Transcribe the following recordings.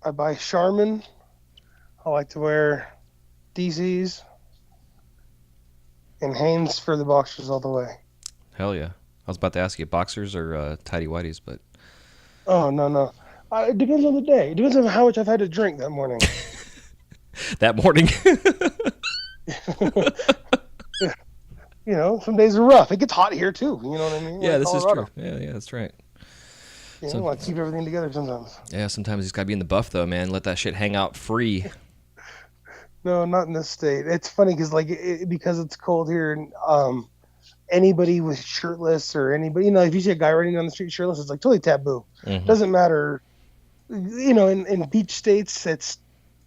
I buy Charmin. I like to wear DCs and Hanes for the boxers all the way. Hell yeah. I was about to ask you boxers or tidy whities, but Oh, no, no. It depends on the day. It depends on how much I've had to drink that morning. that morning. Some days are rough. It gets hot here too. You know what I mean? Yeah, Like this is true. Colorado. Yeah, that's right. I keep everything together sometimes. Yeah, sometimes he's got to be in the buff though, man. Let that shit hang out free. No, not in this state. It's funny because because it's cold here, and anybody with shirtless or anybody, if you see a guy running down the street shirtless, it's like totally taboo. Mm-hmm. Doesn't matter. In beach states, it's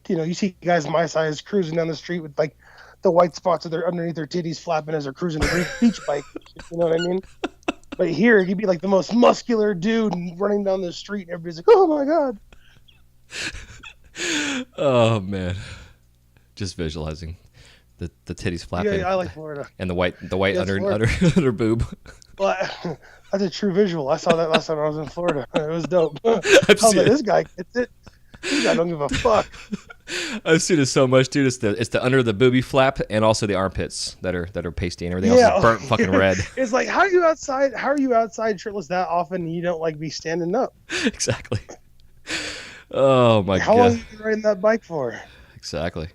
you see guys my size cruising down the street with like the white spots underneath their titties flapping as they're cruising a beach bike. You know what I mean? But here, you'd be like the most muscular dude running down the street, and everybody's like, "Oh my god!" Oh man, just visualizing the titties flapping. Yeah, I like Florida. And the white Yeah, under boob. Well, that's a true visual. I saw that last time I was in Florida. It was dope. I I've was seen like, it. this guy gets it. This guy don't give a fuck. I've seen it so much, dude. It's the under the booby flap and also the armpits that are pasty and everything else is burnt fucking red. It's like, how are you outside shirtless that often and you don't like be standing up? Exactly. Oh my How god. long have you been riding that bike for? Exactly.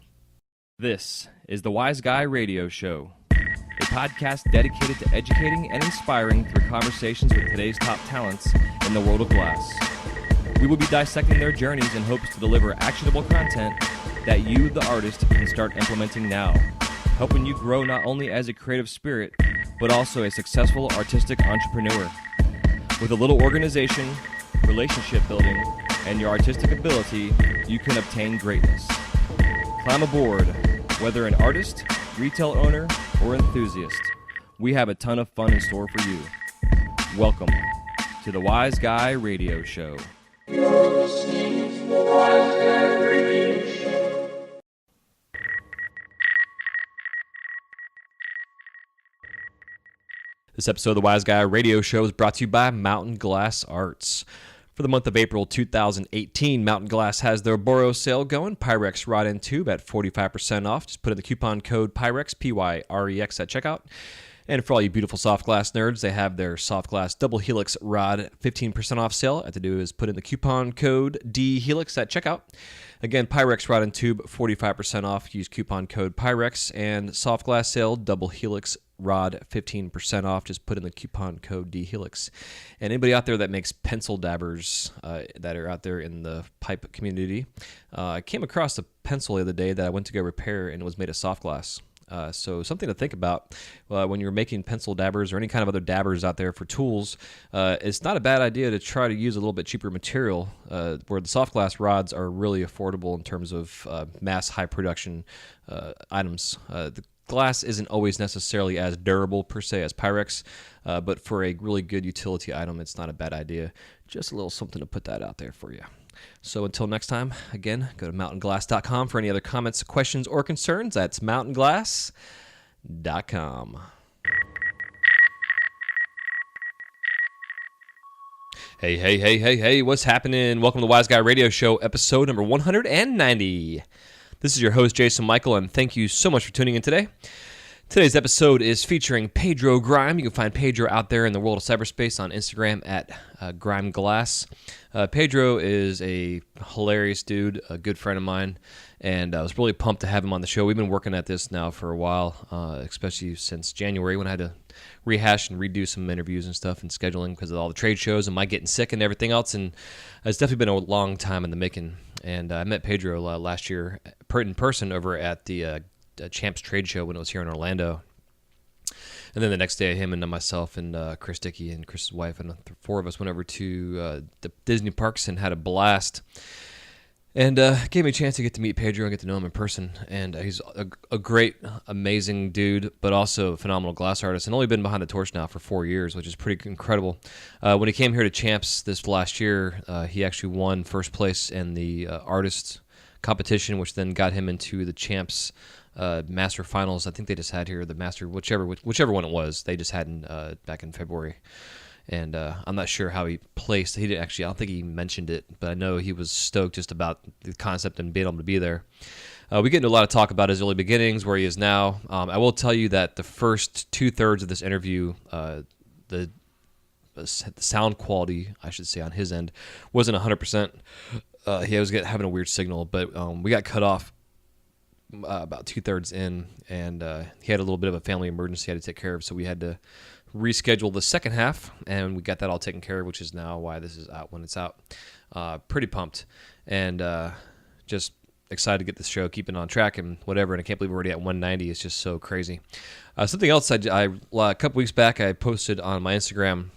This is the Wise Guy Radio Show, a podcast dedicated to educating and inspiring through conversations with today's top talents in the world of glass. We will be dissecting their journeys in hopes to deliver actionable content that you, the artist, can start implementing now, helping you grow not only as a creative spirit, but also a successful artistic entrepreneur. With a little organization, relationship building, and your artistic ability, you can obtain greatness. Climb aboard, whether an artist, retail owner, or enthusiast. We have a ton of fun in store for you. Welcome to the Wise Guy Radio Show. This episode of the Wise Guy Radio Show is brought to you by Mountain Glass Arts. For the month of April 2018, Mountain Glass has their boro sale going. Pyrex rod and tube at 45% off. Just put in the coupon code PYREX, P-Y-R-E-X at checkout. And for all you beautiful soft glass nerds, they have their soft glass double helix rod 15% off sale. All you have to do is put in the coupon code DHelix at checkout. Again, Pyrex rod and tube 45% off. Use coupon code PYREX. And soft glass sale double helix rod 15% off. Just put in the coupon code DHelix. And anybody out there that makes pencil dabbers that are out there in the pipe community, I came across a pencil the other day that I went to go repair, and it was made of soft glass. So something to think about when you're making pencil dabbers or any kind of other dabbers out there for tools. It's not a bad idea to try to use a little bit cheaper material where the soft glass rods are really affordable in terms of mass high production items. The glass isn't always necessarily as durable per se as Pyrex, but for a really good utility item, it's not a bad idea. Just a little something to put that out there for you. So until next time, again, go to mountainglass.com for any other comments, questions, or concerns. That's mountainglass.com. Hey, what's happening? Welcome to the Wise Guy Radio Show, episode number 190. This is your host, Jason Michael, and thank you so much for tuning in today. Today's episode is featuring Pedro Grime. You can find Pedro out there in the world of cyberspace on Instagram at Grime Glass. Pedro is a hilarious dude, a good friend of mine, and I was really pumped to have him on the show. We've been working at this now for a while, especially since January when I had to rehash and redo some interviews and stuff and scheduling because of all the trade shows and my getting sick and everything else. And it's definitely been a long time in the making. And I met Pedro last year in person over at the Champs trade show when it was here in Orlando. And then the next day, him and myself and Chris Dickey and Chris's wife and the four of us went over to the Disney parks and had a blast. And gave me a chance to get to meet Pedro and get to know him in person. And he's a great, amazing dude, but also a phenomenal glass artist. And only been behind the torch now for 4 years, which is pretty incredible. When he came here to Champs this last year, he actually won first place in the artist competition, which then got him into the Champs Master Finals. I think they just had here the Master, whichever one it was. They just had back in February. And I'm not sure how he placed. He didn't actually. I don't think he mentioned it, but I know he was stoked just about the concept and being able to be there. We get into a lot of talk about his early beginnings, where he is now. I will tell you that the first 2/3 of this interview, the sound quality, I should say, on his end, wasn't 100%. He was having a weird signal, but we got cut off about 2/3 in, and he had a little bit of a family emergency he had to take care of, so we had to reschedule the second half, and we got that all taken care of, which is now why this is out when it's out. Pretty pumped, and just excited to get this show, keeping on track and whatever, and I can't believe we're already at 190. It's just so crazy. Something else, a couple weeks back, I posted on my Instagram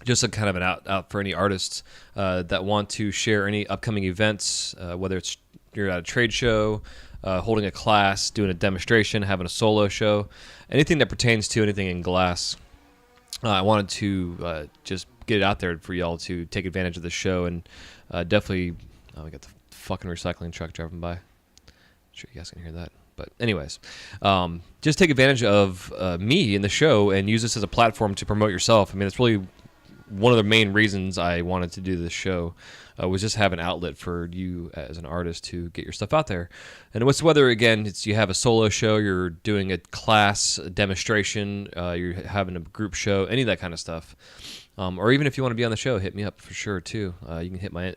just a kind of an out for any artists that want to share any upcoming events, whether it's you're at a trade show, holding a class, doing a demonstration, having a solo show, anything that pertains to anything in glass. I wanted to just get it out there for y'all to take advantage of the show, and definitely, we got the fucking recycling truck driving by. I'm sure you guys can hear that. But anyways, just take advantage of me in the show and use this as a platform to promote yourself. I mean, it's really one of the main reasons I wanted to do this show was just have an outlet for you as an artist to get your stuff out there. And whether, again, it's you have a solo show, you're doing a class, a demonstration, you're having a group show, any of that kind of stuff. Or even if you want to be on the show, hit me up for sure, too. You can hit my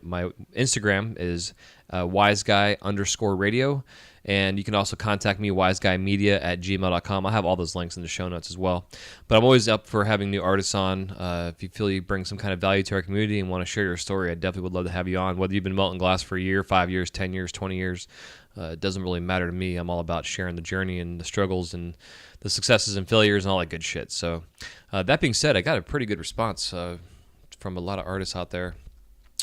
Instagram is wiseguy_radio. And you can also contact me, wiseguymedia@gmail.com. I'll have all those links in the show notes as well. But I'm always up for having new artists on. If you feel you bring some kind of value to our community and want to share your story, I definitely would love to have you on. Whether you've been melting glass for a year, 5 years, 10 years, 20 years, it doesn't really matter to me. I'm all about sharing the journey and the struggles and the successes and failures and all that good shit. So that being said, I got a pretty good response from a lot of artists out there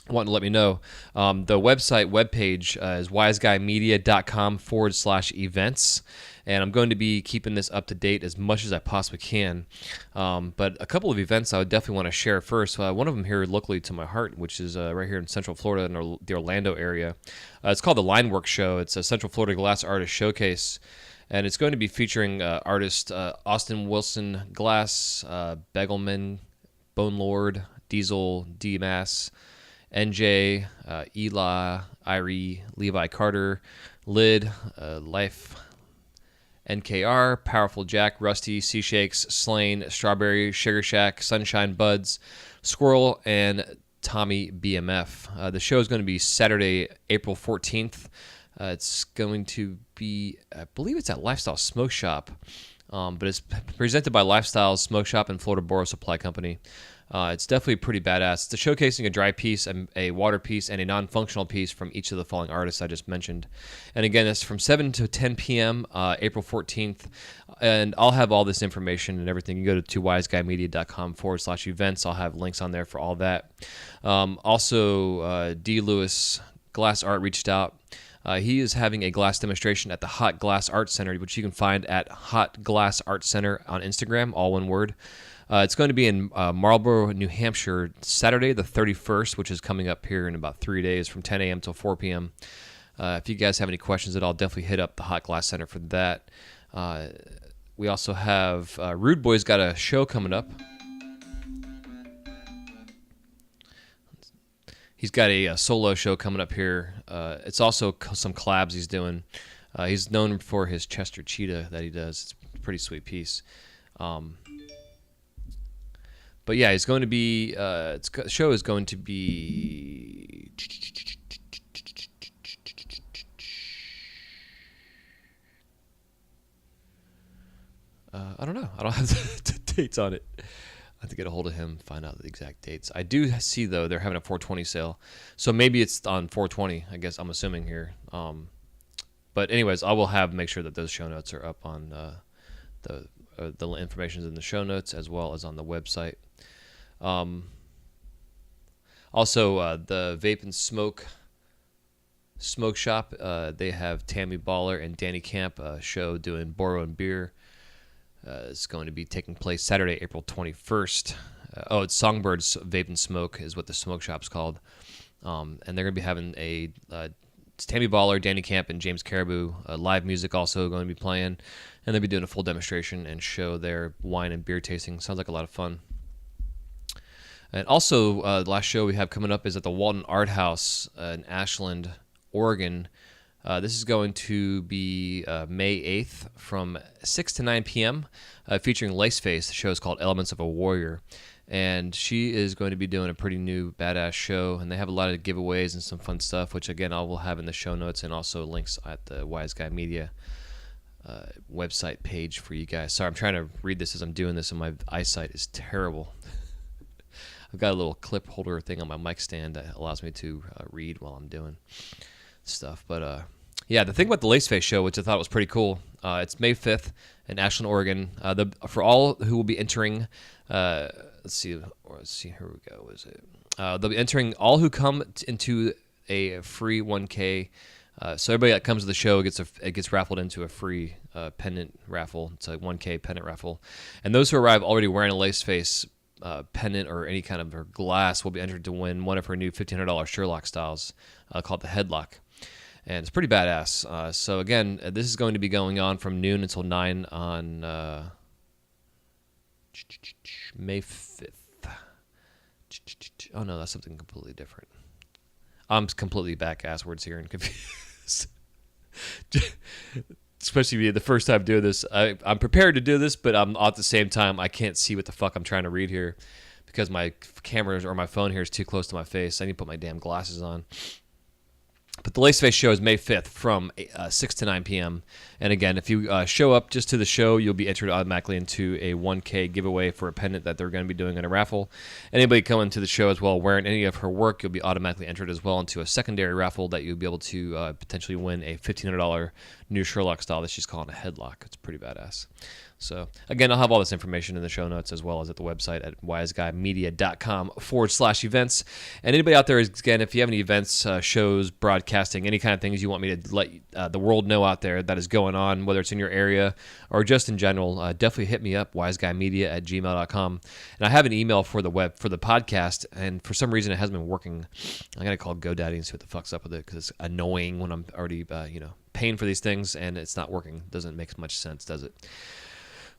wanting to let me know. The webpage is wiseguymedia.com/events, and I'm going to be keeping this up to date as much as I possibly can. But a couple of events I would definitely want to share first. One of them here locally to my heart, which is right here in Central Florida in the Orlando area. It's called the Linework Show. It's a Central Florida Glass Artist Showcase, and it's going to be featuring artists Austin Wilson Glass, Begelman, Bone Lord, Diesel, D-Mass, NJ, Eli, Irie, Levi Carter, Lid, Life, NKR, Powerful Jack, Rusty, Sea Shakes, Slain, Strawberry, Sugar Shack, Sunshine Buds, Squirrel, and Tommy BMF. The show is going to be Saturday, April 14th. It's going to be, I believe it's at Lifestyle Smoke Shop, but it's presented by Lifestyle Smoke Shop and Florida Boro Supply Company. It's definitely pretty badass. It's showcasing a dry piece, a water piece, and a non-functional piece from each of the following artists I just mentioned. And again, it's from 7 to 10 p.m., April 14th. And I'll have all this information and everything. You can go to wiseguymedia.com/events. I'll have links on there for all that. Also, D. Lewis Glass Art reached out. He is having a glass demonstration at the Hot Glass Art Center, which you can find at Hot Glass Art Center on Instagram, all one word. It's going to be in Marlborough, New Hampshire, Saturday the 31st, which is coming up here in about 3 days from 10 a.m. till 4 p.m. If you guys have any questions at all, definitely hit up the Hot Glass Center for that. We also have Rude Boy's got a show coming up. He's got a solo show coming up here. It's also some collabs he's doing. He's known for his Chester Cheetah that he does. It's a pretty sweet piece. But yeah, it's going to be. Show is going to be. I don't know. I don't have the dates on it. I have to get a hold of him, find out the exact dates. I do see, though, they're having a 420 sale. So maybe it's on 420, I guess I'm assuming here. But anyways, I will make sure that those show notes are up on the information is in the show notes as well as on the website. Also, the Vape and Smoke Shop, they have Tammy Baller and Danny Camp show doing Boro and Beer. It's going to be taking place Saturday, April 21st. It's Songbirds Vape and Smoke is what the smoke shop's called. And they're going to be having Tammy Baller, Danny Camp, and James Caribou. Live music also going to be playing. And they'll be doing a full demonstration and show their wine and beer tasting. Sounds like a lot of fun. And also, the last show we have coming up is at the Walton Art House in Ashland, Oregon. This is going to be May 8th from 6 to 9 p.m., featuring Laceface. The show is called Elements of a Warrior. And she is going to be doing a pretty new, badass show. And they have a lot of giveaways and some fun stuff, which, again, I will have in the show notes and also links at the Wise Guy Media website page for you guys. Sorry, I'm trying to read this as I'm doing this, and my eyesight is terrible. I've got a little clip holder thing on my mic stand that allows me to read while I'm doing stuff. But yeah, the thing about the Laceface show, which I thought was pretty cool, it's May 5th in Ashland, Oregon. For all who will be entering, let's see, here we go. Is it? They'll be entering all who come into a free 1K. So everybody that comes to the show gets raffled into a free pendant raffle. It's a 1K pendant raffle, and those who arrive already wearing a Laceface pendant or any kind of her glass will be entered to win one of her new $1,500 Sherlock styles called the Headlock. And it's pretty badass. So again, this is going to be going on from noon until 9 on May 5th. Oh no, that's something completely different. I'm completely back-asswards here and confused. Especially the first time doing this. I'm prepared to do this, but I'm at the same time, I can't see what the fuck I'm trying to read here because my camera or my phone here is too close to my face. I need to put my damn glasses on. But the Laceface show is May 5th from 6 to 9 p.m. And again, if you show up just to the show, you'll be entered automatically into a 1K giveaway for a pendant that they're going to be doing in a raffle. Anybody coming to the show as well wearing any of her work, you'll be automatically entered as well into a secondary raffle that you'll be able to potentially win a $1,500 new Sherlock style that she's calling a Headlock. It's pretty badass. So, again, I'll have all this information in the show notes as well as at the website at wiseguymedia.com/events. And anybody out there, again, if you have any events, shows, broadcasting, any kind of things you want me to let the world know out there that is going on, whether it's in your area or just in general, definitely hit me up, wiseguymedia@gmail.com. And I have an email for the podcast, and for some reason it hasn't been working. I got to call GoDaddy and see what the fuck's up with it because it's annoying when I'm already, paying for these things and it's not working. Doesn't make much sense, does it?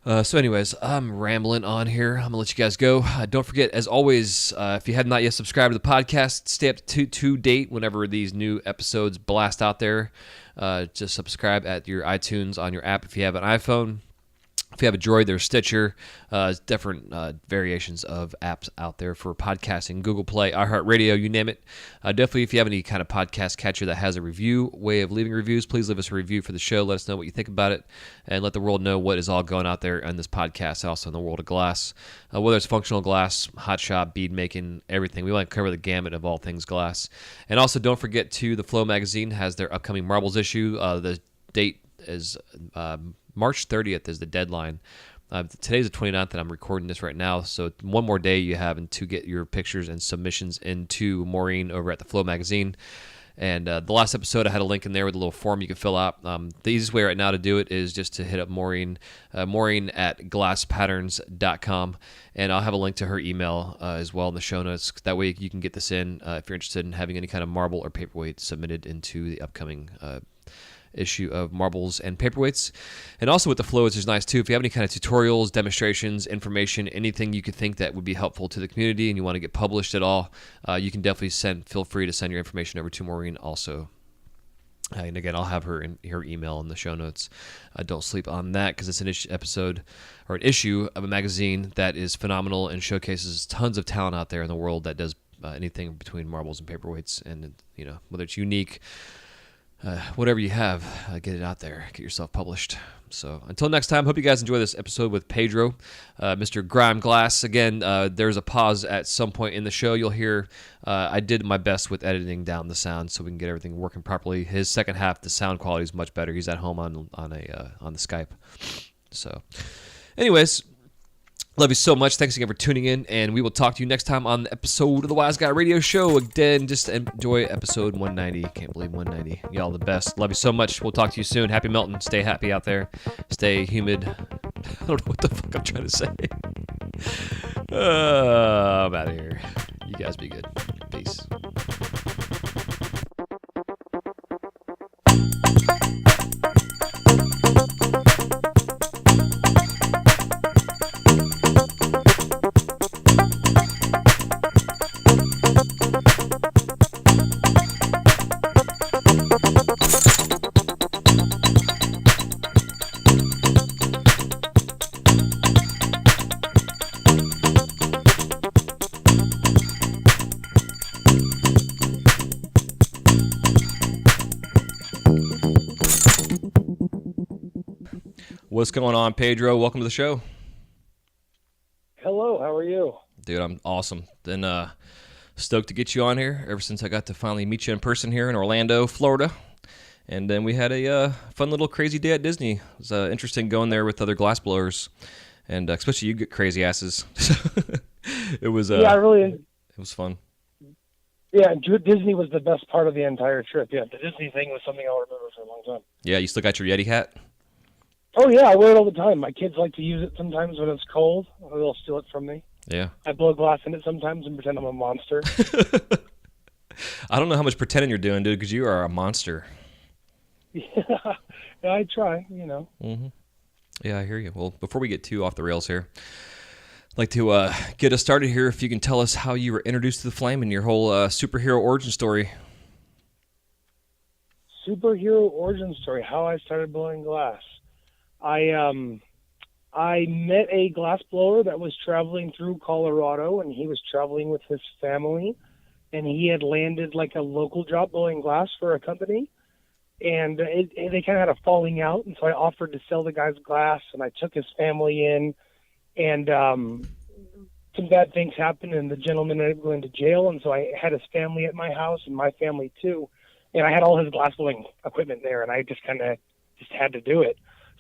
So anyways, I'm rambling on here. I'm going to let you guys go. Don't forget, as always, if you have not yet subscribed to the podcast, stay up to date whenever these new episodes blast out there. Just subscribe at your iTunes on your app if you have an iPhone. If you have a Droid, there's Stitcher, different variations of apps out there for podcasting, Google Play, iHeartRadio, you name it. Definitely, if you have any kind of podcast catcher that has a way of leaving reviews, please leave us a review for the show. Let us know what you think about it, and let the world know what is all going out there on this podcast, also in the world of glass. Whether it's functional glass, hot shop, bead making, everything. We want to cover the gamut of all things glass. And also, don't forget, the Flow magazine has their upcoming Marbles issue. The date is March 30th is the deadline. Today's the 29th, and I'm recording this right now. So one more day you have to get your pictures and submissions into Maureen over at the Flow magazine. And the last episode, I had a link in there with a little form you can fill out. The easiest way right now to do it is just to hit up Maureen, Maureen at glasspatterns.com. And I'll have a link to her email as well in the show notes. That way you can get this in if you're interested in having any kind of marble or paperweight submitted into the upcoming issue of Marbles and Paperweights. And also with the Flow, which is nice too, if you have any kind of tutorials, demonstrations, information, anything you could think that would be helpful to the community and you want to get published at all, you can definitely feel free to send your information over to Maureen also. And again, I'll have her email in the show notes. Don't sleep on that because it's an episode or an issue of a magazine that is phenomenal and showcases tons of talent out there in the world that does anything between marbles and paperweights. And whether it's unique, whatever you have, get it out there. Get yourself published. So until next time, hope you guys enjoy this episode with Pedro, Mr. Grime Glass. Again, there's a pause at some point in the show. You'll hear I did my best with editing down the sound so we can get everything working properly. His second half, the sound quality is much better. He's at home on the Skype. So anyways, love you so much. Thanks again for tuning in, and we will talk to you next time on the episode of the Wise Guy Radio Show. Again, just enjoy episode 190. Can't believe 190. Y'all the best. Love you so much. We'll talk to you soon. Happy melting. Stay happy out there. Stay humid. I don't know what the fuck I'm trying to say. I'm out of here. You guys be good. Peace. What's going on, Pedro? Welcome to the show. Hello, how are you? Dude, I'm awesome. Then stoked to get you on here ever since I got to finally meet you in person here in Orlando, Florida. And then we had a fun little crazy day at Disney. It was interesting going there with other glassblowers, and especially you get crazy asses. it was Yeah, I really, it was fun. yeah, Disney was the best part of the entire trip. Yeah, the Disney thing was something I'll remember for a long time. Yeah, you still got your Yeti hat? Oh yeah, I wear it all the time. My kids like to use it sometimes when it's cold. They'll steal it from me. Yeah. I blow glass in it sometimes and pretend I'm a monster. I don't know how much pretending you're doing, dude, because you are a monster. Yeah, I try, you know. Mm-hmm. Yeah, I hear you. Well, before we get too off the rails here, I'd like to get us started here. If you can tell us how you were introduced to the flame and your whole superhero origin story. Superhero origin story, how I started blowing glass. I met a glass blower that was traveling through Colorado, and he was traveling with his family, and he had landed like a local job blowing glass for a company, and they kind of had a falling out, and so I offered to sell the guy's glass, and I took his family in, and some bad things happened, and the gentleman ended up going to jail, and so I had his family at my house, and my family too, and I had all his glass blowing equipment there, and I just had to do it.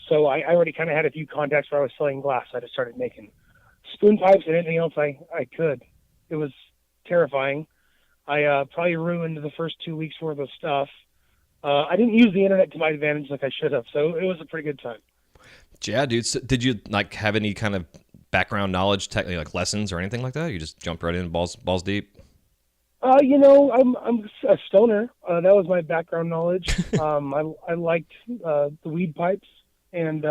So I already kind of had a few contacts where I was selling glass. I just started making spoon pipes and anything else I could. It was terrifying. I probably ruined the first 2 weeks worth of stuff. I didn't use the internet to my advantage like I should have, so it was a pretty good time. Yeah, dude. So did you like have any kind of background knowledge, technically like lessons or anything like that? You just jumped right in, balls deep. I'm a stoner. That was my background knowledge. I liked the weed pipes. And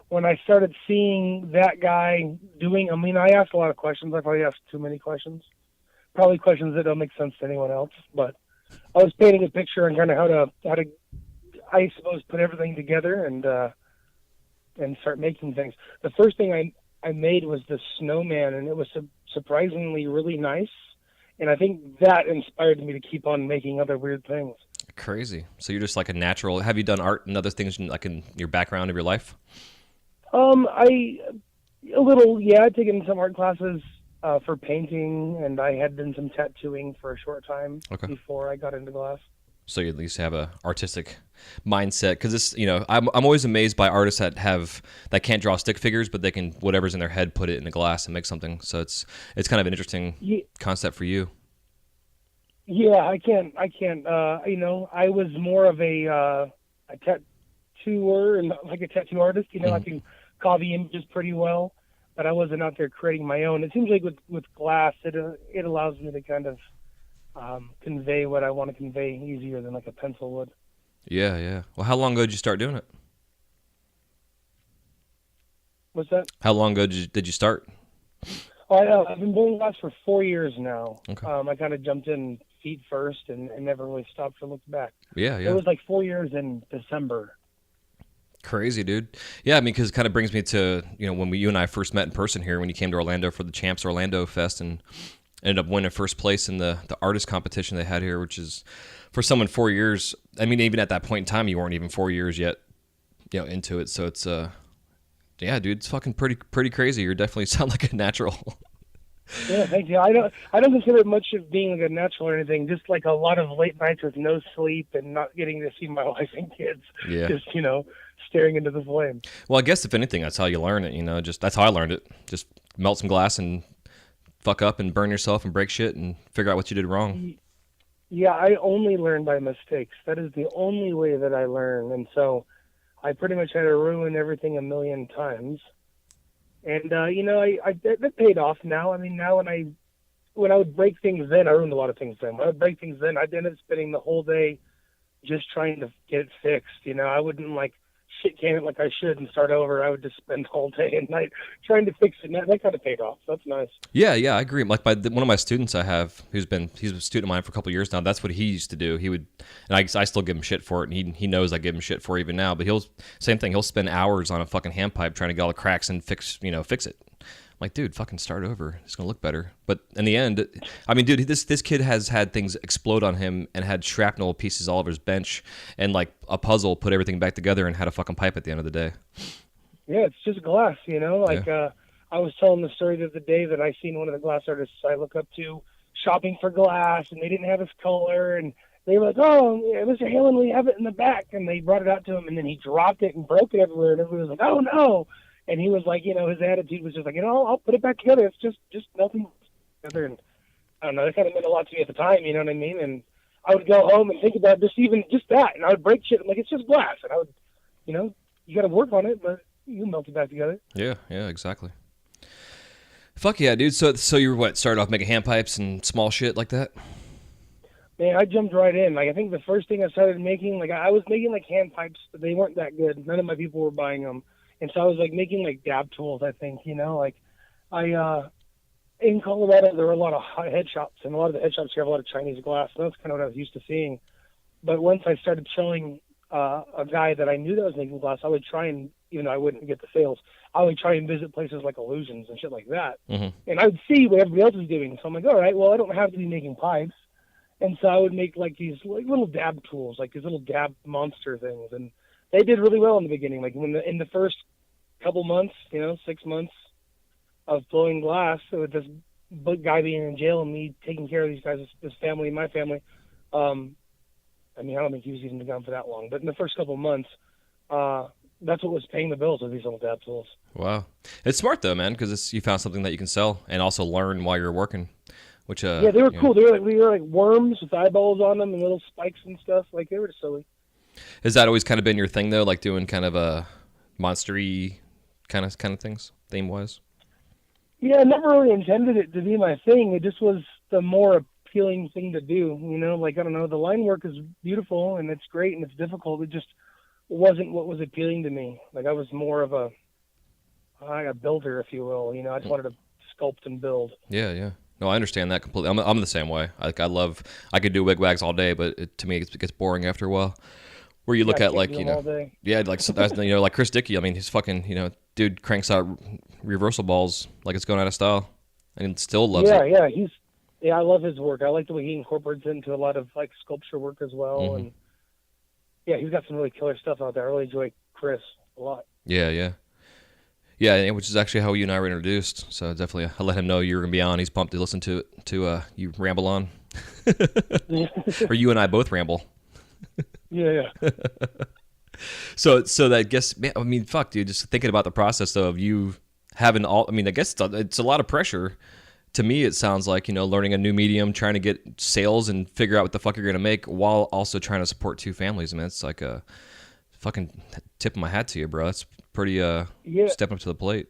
when I started seeing that guy doing, I mean, I asked a lot of questions. I probably asked too many questions. Probably questions that don't make sense to anyone else. But I was painting a picture on kind of how to, I suppose, put everything together and start making things. The first thing I made was the snowman, and it was surprisingly really nice. And I think that inspired me to keep on making other weird things. Crazy. So you're just like a natural. Have you done art and other things like in your background of your life? I've taken some art classes for painting, and I had done some tattooing for a short time before I got into glass. So you at least have a artistic mindset, because it's I'm always amazed by artists that can't draw stick figures, but they can whatever's in their head put it in the glass and make something. So it's kind of an interesting concept for you. Yeah, I can't. I was more of a tattooer and like a tattoo artist. I can copy images pretty well, but I wasn't out there creating my own. It seems like with glass, it allows me to kind of convey what I want to convey easier than like a pencil would. Yeah, yeah. Well, how long ago did you start doing it? What's that? How long ago did you start? Oh, I've been doing glass for 4 years now. Okay. I kind of jumped in feet first and never really stopped or looked back. Yeah. It was like 4 years in December. Crazy, dude. Yeah, I mean, because it kind of brings me to, when you and I first met in person here, when you came to Orlando for the Champs Orlando Fest and ended up winning first place in the artist competition they had here, which is, for someone 4 years, I mean, even at that point in time, you weren't even 4 years yet, into it. So it's, yeah, dude, it's fucking pretty crazy. You definitely sound like a natural. Yeah, thank you. I don't consider it much of being like a natural or anything. Just like a lot of late nights with no sleep and not getting to see my wife and kids. Yeah. Just staring into the flame. Well, I guess if anything, that's how you learn it. Just that's how I learned it. Just melt some glass and fuck up and burn yourself and break shit and figure out what you did wrong. Yeah, I only learn by mistakes. That is the only way that I learn, and so I pretty much had to ruin everything a million times. And that paid off now. I mean, now when I would break things then, I ruined a lot of things then. When I would break things then, I'd end up spending the whole day just trying to get it fixed. I wouldn't like shit can it like I should and start over. I would just spend all day and night trying to fix it. And that kind of paid off. So that's nice. Yeah, I agree. Like one of my students I have, he's a student of mine for a couple of years now. That's what he used to do. He would, and I still give him shit for it, and he knows I give him shit for it even now. But same thing. He'll spend hours on a fucking handpipe trying to get all the cracks and fix it. I'm like, dude, fucking start over. It's gonna look better. But in the end, I mean, dude, this kid has had things explode on him and had shrapnel pieces all over his bench, and like a puzzle put everything back together and had a fucking pipe at the end of the day. Yeah, it's just glass, Yeah. like I was telling the story the other day that I seen one of the glass artists I look up to shopping for glass, and they didn't have his color, and they were like, "Oh, yeah, Mr. Halen, we have it in the back," and they brought it out to him, and then he dropped it and broke it everywhere, and everybody was like, "Oh no!" And he was like, his attitude was just like, I'll put it back together. It's just nothing together, and I don't know, that kind of meant a lot to me at the time, you know what I mean? And I would go home and think about just that, and I would break shit. I'm like, it's just glass, and I would, you got to work on it, but you can melt it back together. Yeah, yeah, exactly. Fuck yeah, dude. So you were what? Started off making handpipes and small shit like that? Man, I jumped right in. Like, I think the first thing I started making, like, I was making like hand pipes, but they weren't that good. None of my people were buying them, and so I was like making like dab tools. I think, like I in Colorado there were a lot of head shops, and a lot of the head shops here have a lot of Chinese glass, and that's kind of what I was used to seeing. But once I started showing a guy that I knew that was making glass, I would try and, even though I wouldn't get the sales, I would try and visit places like Illusions and shit like that. Mm-hmm. And I would see what everybody else was doing. So I'm like, all right, well, I don't have to be making pipes. And so I would make like these like little dab tools, like these little dab monster things. And they did really well in the beginning. Like in the first couple months, 6 months of blowing glass with this guy being in jail and me taking care of these guys, this family, my family, I don't think he was even gone for that long, but in the first couple of months, that's what was paying the bills with these little dab tools. Wow, it's smart though, man, because you found something that you can sell and also learn while you're working. Which yeah, they were cool. They were like worms with eyeballs on them and little spikes and stuff. Like, they were just silly. Has that always kind of been your thing though, like doing kind of a monstery kind of things, theme wise? Yeah, I never really intended it to be my thing. It just was the more appealing thing to do. Like, I don't know, the line work is beautiful and it's great and it's difficult. It just wasn't what was appealing to me. Like, I was more of a builder, if you will. I just wanted to sculpt and build. Yeah, yeah. No, I understand that completely. I'm the same way. I could do wigwags all day, but to me it gets boring after a while. Where you look at like, like like Chris Dickey. I mean, he's fucking, dude cranks out reversal balls like it's going out of style, and still loves it. I love his work. I like the way he incorporates it into a lot of like sculpture work as well. Mm-hmm. And yeah, he's got some really killer stuff out there. I really enjoy Chris a lot. Yeah, yeah. Yeah, which is actually how you and I were introduced. So definitely, I let him know you were gonna be on. He's pumped to listen to you ramble on, or you and I both ramble. Yeah. So that guess, man, I mean, fuck, dude. Just thinking about the process though of you having all. I mean, I guess it's a lot of pressure. To me, it sounds like learning a new medium, trying to get sales and figure out what the fuck you're gonna make, while also trying to support two families. I mean, it's like a fucking tip of my hat to you, bro. That's pretty stepping up to the plate.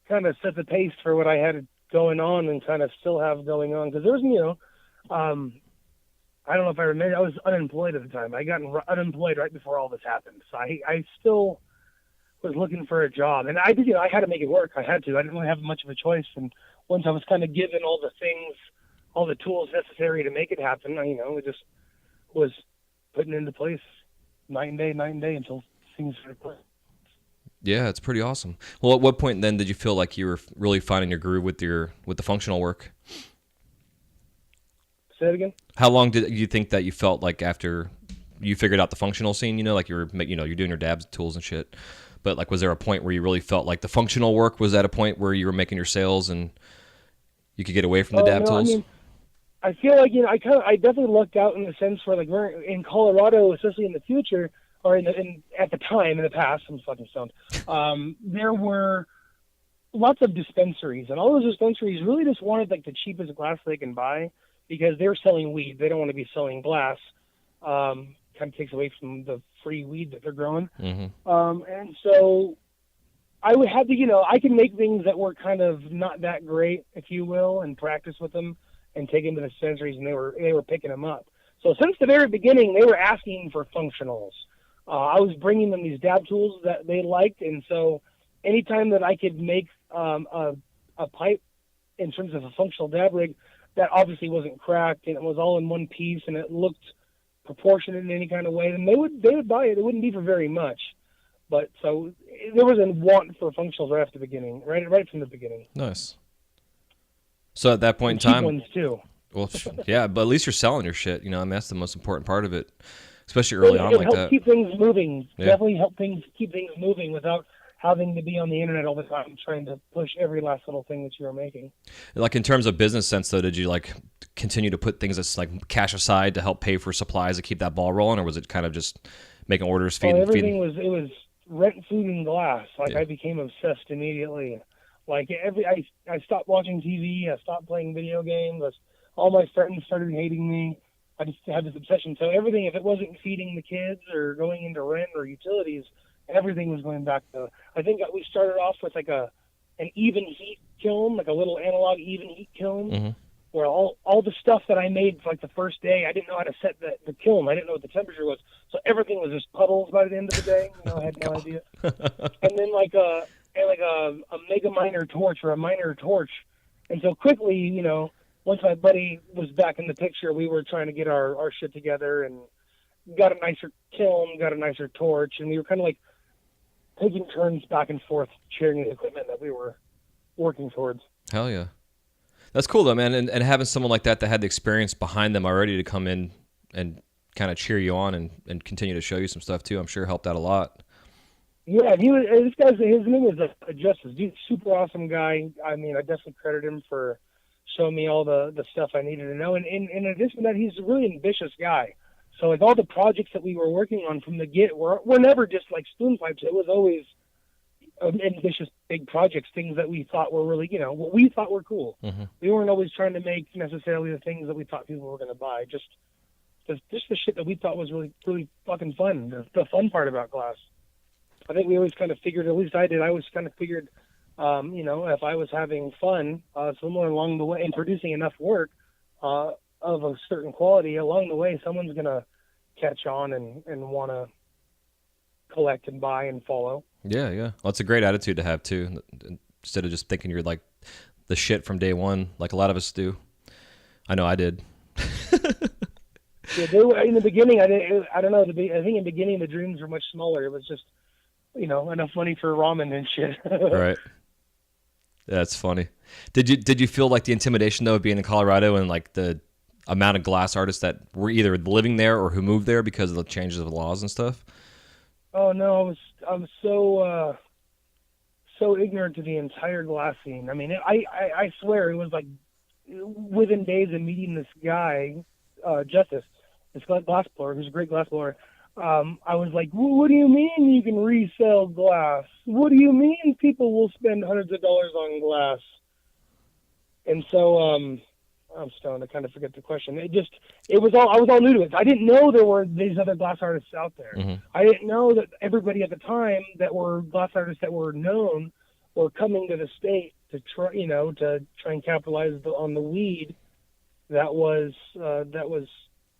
Kind of set the pace for what I had going on and kind of still have going on, because there was I don't know if I remember, I was unemployed at the time. I got unemployed right before all this happened, so I still was looking for a job, and I did. I had to make it work. I had to. I didn't really have much of a choice, and once I was kind of given all the things, all the tools necessary to make it happen, it just was putting into place night and day until things started playing. Yeah, it's pretty awesome. Well, at what point then did you feel like you were really finding your groove with the functional work? Say it again? How long did you think that you felt like after you figured out the functional scene, like you're doing your dabs tools and shit, but like was there a point where you really felt like the functional work was at a point where you were making your sales and you could get away from the dab tools? I feel like, I definitely lucked out in the sense where, like, we're in Colorado, especially in the future, or at the time, in the past, I'm fucking stoned, there were lots of dispensaries, and all those dispensaries really just wanted, like, the cheapest glass they can buy, because they're selling weed. They don't want to be selling glass. Kind of takes away from the free weed that they're growing. Mm-hmm. And so I would have to, I can make things that were kind of not that great, if you will, and practice with them and take them to the dispensaries, and they were picking them up. So since the very beginning, they were asking for functionals. I was bringing them these dab tools that they liked, and so anytime that I could make a pipe in terms of a functional dab rig that obviously wasn't cracked and it was all in one piece and it looked proportionate in any kind of way, then they would buy it. It wouldn't be for very much. But so there was a want for functionals right after the beginning, right from the beginning. Nice. So at that point in time, cheap ones too. Well, yeah, but at least you're selling your shit. I mean, that's the most important part of it, especially early on like that. Keep things moving. Yeah. Definitely help keep things moving without having to be on the internet all the time, trying to push every last little thing that you were making. Like in terms of business sense, though, did you like continue to put things that's like cash aside to help pay for supplies to keep that ball rolling, or was it kind of just making orders, Well, feeding, everything feeding? was it was rent, food, and glass. Like Yeah. I became obsessed immediately. Like I stopped watching TV. I stopped playing video games. All my friends started hating me. I just had this obsession. So everything, if it wasn't feeding the kids or going into rent or utilities, everything was going back to. I think we started off with like an even heat kiln, like a little analog even heat kiln, Mm-hmm. where all the stuff that I made for like the first day, I didn't know how to set the kiln. I didn't know what the temperature was, so everything was just puddles by the end of the day. I had no idea. And then a mega miner torch or a miner torch, and so quickly, once my buddy was back in the picture, we were trying to get our shit together and got a nicer kiln, got a nicer torch, and we were kind of like taking turns back and forth sharing the equipment that we were working towards. Hell yeah. That's cool though, man. And having someone like that had the experience behind them already to come in and kind of cheer you on and continue to show you some stuff too, I'm sure helped out a lot. Yeah, his name was Justice. Dude, super awesome guy. I mean, I definitely credit him for showing me all the stuff I needed to know. And in addition to that, he's a really ambitious guy. So like all the projects that we were working on from the get were never just like spoon pipes. It was always ambitious big projects, things that we thought were really, what we thought were cool. Mm-hmm. We weren't always trying to make necessarily the things that we thought people were going to buy. Just the shit that we thought was really, really fucking fun. The fun part about glass. I think we always kind of figured, at least I did, I always kind of figured, if I was having fun somewhere along the way and producing enough work of a certain quality, along the way, someone's going to catch on and want to collect and buy and follow. Yeah, yeah. Well, it's a great attitude to have too, instead of just thinking you're like the shit from day one, like a lot of us do. I know I did. Yeah, in the beginning, I don't know. I think in the beginning the dreams were much smaller. It was just, enough money for ramen and shit. Right. That's funny. Did you feel like the intimidation though of being in Colorado and like the amount of glass artists that were either living there or who moved there because of the changes of the laws and stuff? Oh no, I was so ignorant to the entire glass scene. I mean, I swear it was like within days of meeting this guy, Justice, this glass blower, who's a great glass blower. I was like, what do you mean you can resell glass? What do you mean people will spend hundreds of dollars on glass? And so, I'm stoned. I kind of forget the question. I was all new to it. I didn't know there were these other glass artists out there. Mm-hmm. I didn't know that everybody at the time that were glass artists that were known were coming to the state to try and capitalize on the weed that was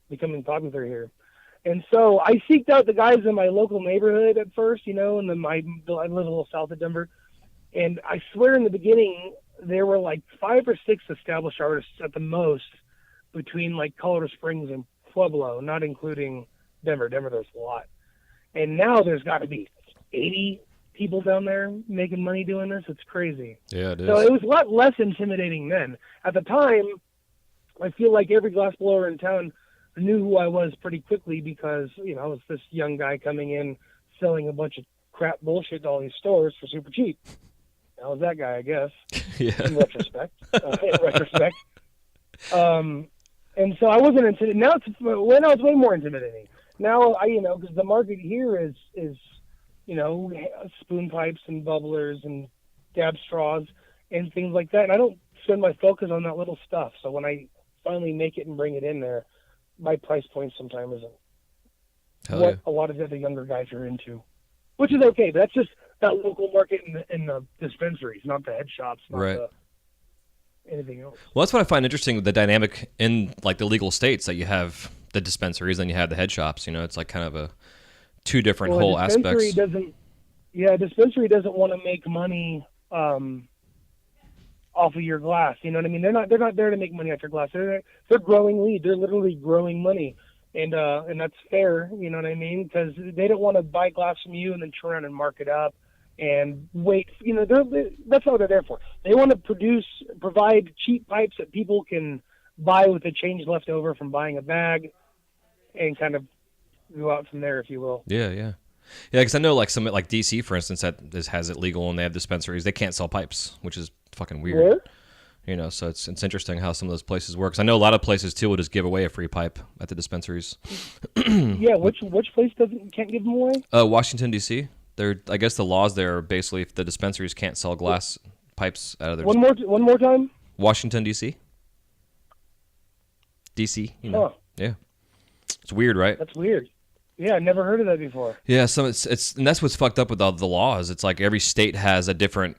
becoming popular here. And so I seeked out the guys in my local neighborhood at first, and then I live a little south of Denver. And I swear in the beginning, there were like 5 or 6 established artists at the most between like Colorado Springs and Pueblo, not including Denver. Denver, there's a lot. And now there's got to be 80 people down there making money doing this. It's crazy. Yeah, it is. So it was a lot less intimidating then. At the time, I feel like every glass blower in town knew who I was pretty quickly because, I was this young guy coming in selling a bunch of crap bullshit to all these stores for super cheap. I was that guy, I guess. Yeah. In retrospect. And so I wasn't intimidated. Now it's way more intimidating. Now because the market here is spoon pipes and bubblers and dab straws and things like that. And I don't spend my focus on that little stuff. So when I finally make it and bring it in there, my price point sometimes isn't what a lot of the other younger guys are into, which is okay. But that's just that local market in the dispensaries, not the head shops, not right. Anything else. Well, that's what I find interesting, the dynamic in like the legal states that you have the dispensaries and you have the head shops. It's like kind of a two different whole aspects. A dispensary doesn't want to make money off of your glass. You know what I mean? They're not there to make money off your glass. They're growing lead. They're literally growing money. And that's fair, you know what I mean? Because they don't want to buy glass from you and then turn around and mark it up and wait. That's what they're there for. They want to provide cheap pipes that people can buy with the change left over from buying a bag and kind of go out from there, if you will. Yeah, yeah. Yeah, because I know like some like DC, for instance, that this has it legal and they have dispensaries. They can't sell pipes, which is fucking weird. Where? So it's interesting how some of those places work. 'Cause I know a lot of places too will just give away a free pipe at the dispensaries. Yeah, which place can't give them away? Washington D.C. I guess the laws there are basically if the dispensaries can't sell glass pipes out of their One more time. Washington D.C. D.C. Huh. Yeah, it's weird, right? That's weird. Yeah, I never heard of that before. Yeah, so it's and that's what's fucked up with all the laws. It's like every state has a different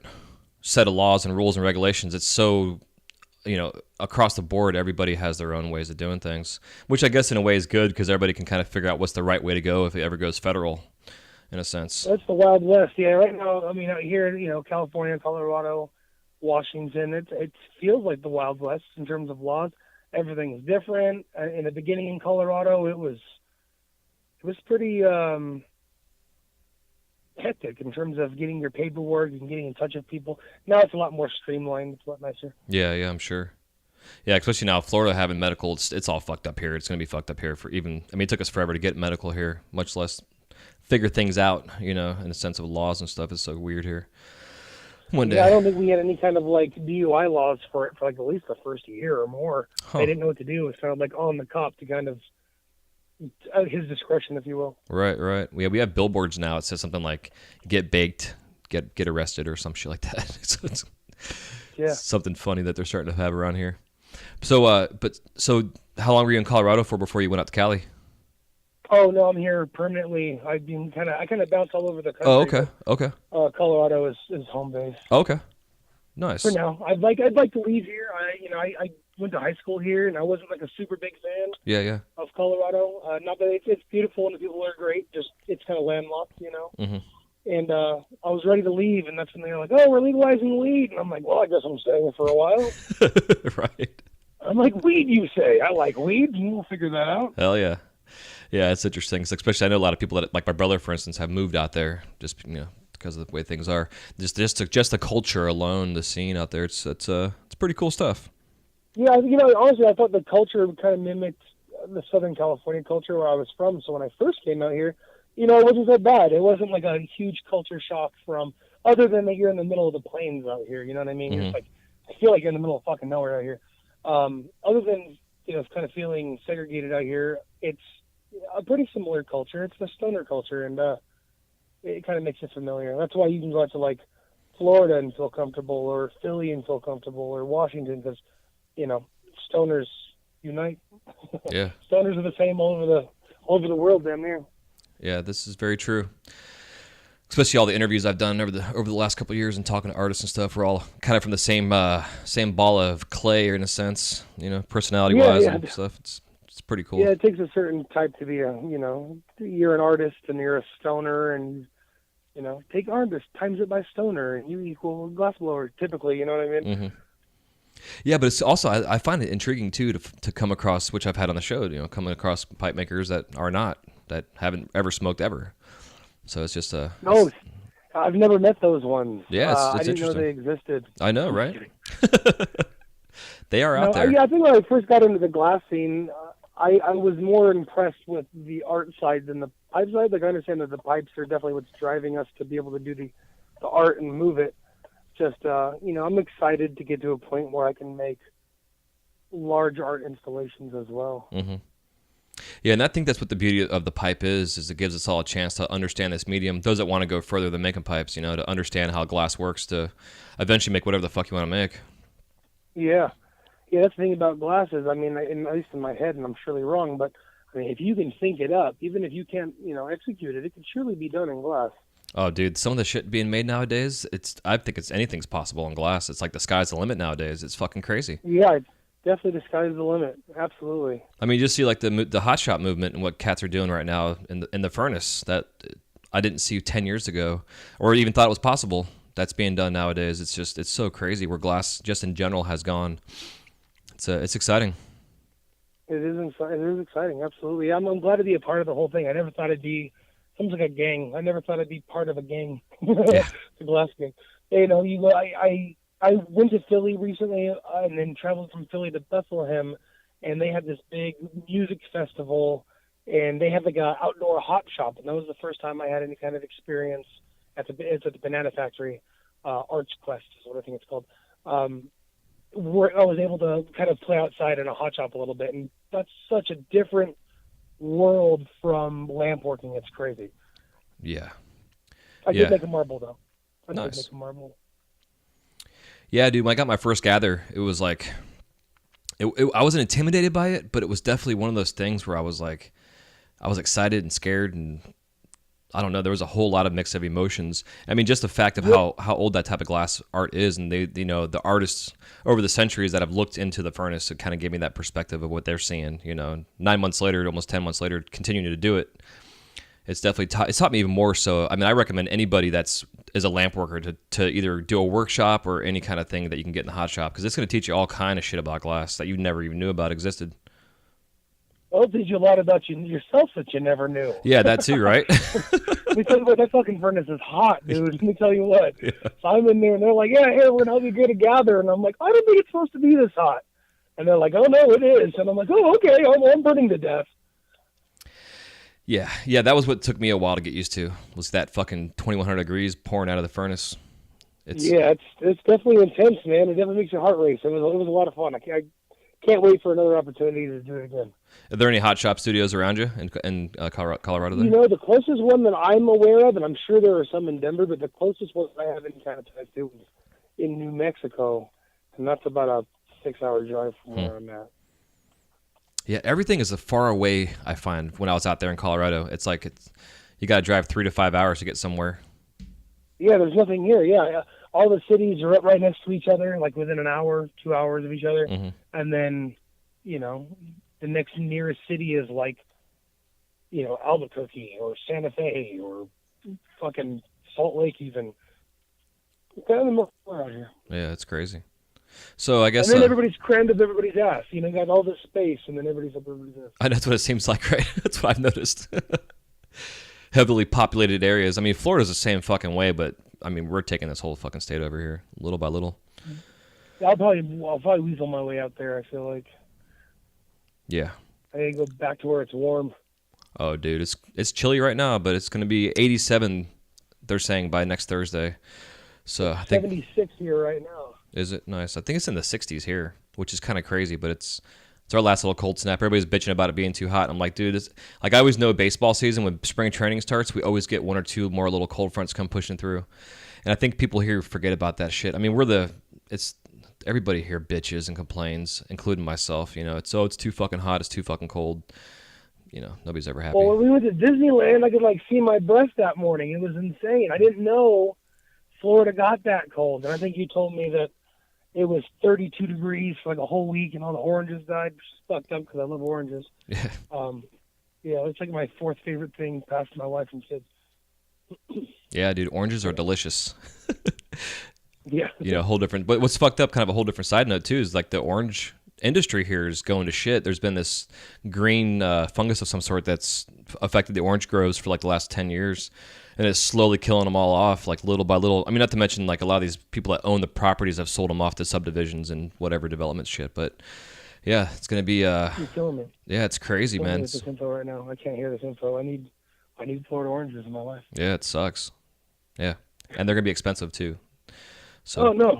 set of laws and rules and regulations. It's so across the board, everybody has their own ways of doing things, which I guess in a way is good because everybody can kind of figure out what's the right way to go if it ever goes federal, in a sense. That's the Wild West. Yeah, right now, I mean, out here, California, Colorado, Washington, it feels like the Wild West in terms of laws. Everything's different. In the beginning in Colorado, it was pretty hectic in terms of getting your paperwork and getting in touch with people. Now it's a lot more streamlined. It's a lot nicer. Yeah, I'm sure. Yeah, especially now Florida having medical, it's all fucked up here. It's going to be fucked up here it took us forever to get medical here, much less figure things out, in the sense of laws and stuff. It's so weird here. One day. Yeah, I don't think we had any kind of like DUI laws for like at least the first year or more. They didn't know what to do. It sounded like on the cop to kind of at his discretion, if you will. Right. We have billboards now. It says something like "Get baked, get arrested" or some shit like that. So it's something funny that they're starting to have around here. So, so how long were you in Colorado for before you went out to Cali? Oh no, I'm here permanently. I kind of bounce all over the country. Oh, okay. Colorado is home base. Okay, nice. For now, I'd like to leave here. I went to high school here, and I wasn't like a super big fan. Yeah. Of Colorado. Not that it's beautiful and the people are great. Just it's kind of landlocked, Mm-hmm. And I was ready to leave, and that's when they were like, "Oh, we're legalizing weed," and I'm like, "Well, I guess I'm staying here for a while." Right. I'm like, "Weed, you say? I like weed, and we'll figure that out." Hell yeah. Yeah, it's interesting. Especially, I know a lot of people that, like my brother, for instance, have moved out there just because of the way things are. Just the culture alone, the scene out there. It's pretty cool stuff. Yeah, honestly, I thought the culture kind of mimicked the Southern California culture where I was from. So when I first came out here, it wasn't that bad. It wasn't like a huge culture shock other than that you're in the middle of the plains out here. You know what I mean? Mm-hmm. It's like I feel like you're in the middle of fucking nowhere out here. Other than kind of feeling segregated out here, it's a pretty similar culture. It's the stoner culture, and it kind of makes it familiar. That's why you can go out to like Florida and feel comfortable, or Philly and feel comfortable, or Washington, because stoners unite. Yeah. Stoners are the same all over the world, damn near. Yeah, this is very true. Especially all the interviews I've done over the last couple of years and talking to artists and stuff, we're all kind of from the same ball of clay, in a sense, personality wise and stuff. It's pretty cool. Yeah, it takes a certain type to be you're an artist and you're a stoner, and take artist times it by stoner and you equal glassblower typically, you know what I mean? Mm-hmm. Yeah, but it's also I find it intriguing too to come across, which I've had on the show, coming across pipe makers that haven't ever smoked ever. So it's just no, I've never met those ones. Yeah, it's I didn't interesting. know they existed. I know, right? They are out there. Yeah, I think when I first got into the glass scene, I was more impressed with the art side than the pipe side. Like I understand that the pipes are definitely what's driving us to be able to do the art and move it. Just I'm excited to get to a point where I can make large art installations as well. Mm-hmm. Yeah, and I think that's what the beauty of the pipe is it gives us all a chance to understand this medium. Those that want to go further than making pipes, to understand how glass works to eventually make whatever the fuck you want to make. Yeah. Yeah, that's the thing about glasses. I mean, at least in my head, and I'm surely wrong, but I mean, if you can think it up, even if you can't, execute it, it can surely be done in glass. Oh, dude, some of the shit being made nowadays, I think anything's possible in glass. It's like the sky's the limit nowadays. It's fucking crazy. Yeah, definitely the sky's the limit. Absolutely. I mean, you just see like the hot shot movement and what cats are doing right now in the furnace that I didn't see 10 years ago, or even thought it was possible. That's being done nowadays. It's so crazy where glass just in general has gone. It's exciting. It is exciting. Absolutely. I'm glad to be a part of the whole thing. I never thought it'd be something like a gang. I never thought I'd be part of a gang. Yeah. The glass gang. I went to Philly recently and then traveled from Philly to Bethlehem, and they had this big music festival, and they had like a outdoor hot shop, and that was the first time I had any kind of experience it's at the Banana Factory, Arts Quest is what I think it's called. Where I was able to kind of play outside in a hot shop a little bit, and that's such a different world from lamp working. It's crazy. Yeah. I Yeah. did make a marble though. I did Nice. make a marble. Yeah, dude. When I got my first gather, it was like, I wasn't intimidated by it, but it was definitely one of those things where I was like, I was excited and scared, and I don't know. There was a whole lot of mix of emotions. I mean, just the fact of how old that type of glass art is, and they, the artists over the centuries that have looked into the furnace, it kind of gave me that perspective of what they're seeing. 9 months later, almost 10 months later, continuing to do it, it's definitely it's taught me even more. So, I mean, I recommend anybody is a lamp worker to either do a workshop or any kind of thing that you can get in the hot shop, because it's going to teach you all kind of shit about glass that you never even knew about existed. It'll teach you a lot about yourself that you never knew. Yeah, that too, right? Let me tell you what, that fucking furnace is hot, dude. Let me tell you what. Yeah. So I'm in there, and they're like, yeah, here, we're going to help you get a gather. And I'm like, I don't think it's supposed to be this hot. And they're like, oh, no, it is. And I'm like, oh, okay, I'm burning to death. Yeah, that was what took me a while to get used to, was that fucking 2100 degrees pouring out of the furnace. It's definitely intense, man. It definitely makes your heart race. It was a lot of fun. I can't wait for another opportunity to do it again. Are there any hot shop studios around you in Colorado there? The closest one that I'm aware of, and I'm sure there are some in Denver, but the closest one I have any kind of ties to is in New Mexico, and that's about a 6-hour drive from where I'm at. Yeah, everything is far away, I find, when I was out there in Colorado. It's like you got to drive 3 to 5 hours to get somewhere. Yeah, there's nothing here. Yeah, all the cities are right next to each other, like within an hour, 2 hours of each other. Mm-hmm. And then, the next nearest city is like, Albuquerque or Santa Fe or fucking Salt Lake even. Kind of around here. Yeah, it's crazy. So I guess. And then everybody's crammed up everybody's ass. Got all this space, and then everybody's up everybody's ass. That's what it seems like, right? That's what I've noticed. Heavily populated areas. I mean, Florida's the same fucking way, but I mean, we're taking this whole fucking state over here, little by little. I'll probably weasel my way out there. I feel like. Yeah. I need to go back to where it's warm. Oh, dude, it's chilly right now, but it's going to be 87. They're saying by next Thursday. So I think 76 here right now. Is it? Nice. I think it's in the 60s here, which is kind of crazy, but it's our last little cold snap. Everybody's bitching about it being too hot. I'm like, dude, I always know baseball season, when spring training starts, we always get one or two more little cold fronts come pushing through. And I think people here forget about that shit. I mean, everybody here bitches and complains, including myself. It's too fucking hot, it's too fucking cold. Nobody's ever happy. Well, when we went to Disneyland, I could see my breath that morning. It was insane. I didn't know Florida got that cold. And I think you told me that it was 32 degrees for like a whole week, and all the oranges died. Fucked up because I love oranges. Yeah. It's like my fourth favorite thing past my wife and kids. Yeah, dude, oranges are delicious. Yeah. A whole different. But what's fucked up, kind of a whole different side note too, is like the orange industry here is going to shit. There's been this green fungus of some sort that's affected the orange groves for like the last 10 years. And it's slowly killing them all off, like little by little. I mean, not to mention, like, a lot of these people that own the properties have sold them off to subdivisions and whatever development shit. But yeah, it's gonna be. You're killing me. Yeah, it's crazy, man. This info right now. I can't hear this info. I need Florida oranges in my life. Yeah, it sucks. Yeah, and they're gonna be expensive too. So. Oh no!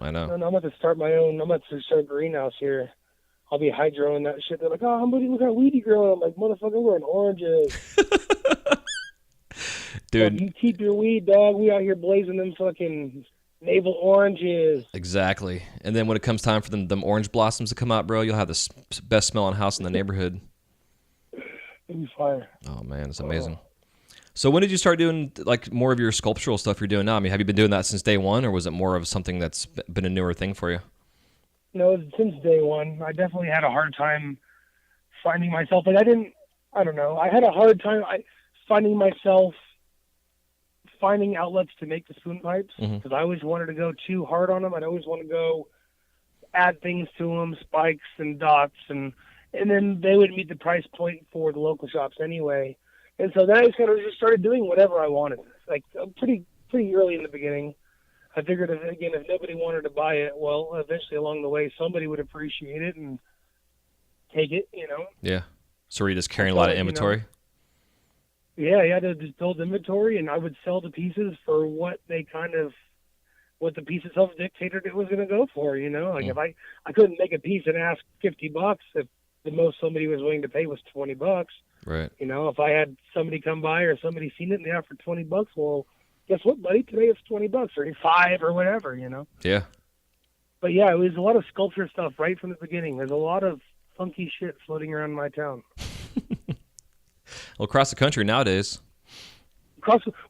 I know. No, I'm about to start my own. I'm about to start a greenhouse here. I'll be hydroing that shit. They're like, oh, somebody look how weedy growing. I'm like, motherfucker, we're growing oranges. Dude, you keep your weed, dog. We out here blazing them fucking navel oranges. Exactly. And then when it comes time for them orange blossoms to come out, bro, you'll have the best smelling house in the neighborhood. It'll be fire. Oh man, it's amazing. So when did you start doing like more of your sculptural stuff you're doing now? I mean, have you been doing that since day one, or was it more of something that's been a newer thing for you? No, since day one. I definitely had a hard time finding myself. Like I don't know. I had a hard time finding myself, finding outlets to make the spoon pipes, because I always wanted to go too hard on them. I'd always want to go add things to them, spikes and dots, and then they would meet the price point for the local shops anyway. And so then I just kind of started doing whatever I wanted. Like pretty early in the beginning, I figured if nobody wanted to buy it, well, eventually along the way somebody would appreciate it and take it, Yeah. So were you just I carrying a lot felt of like, inventory? yeah, you had to just build inventory, and I would sell the pieces for what the piece itself dictated it was going to go for. Like Mm, if I couldn't make a piece and ask $50 if the most somebody was willing to pay was $20. right. If I had somebody come by or somebody seen it and they offered $20, well, guess what, buddy? Today it's $20 or five or whatever. Yeah. But yeah, it was a lot of sculpture stuff right from the beginning. There's a lot of funky shit floating around my town. Well, across the country nowadays.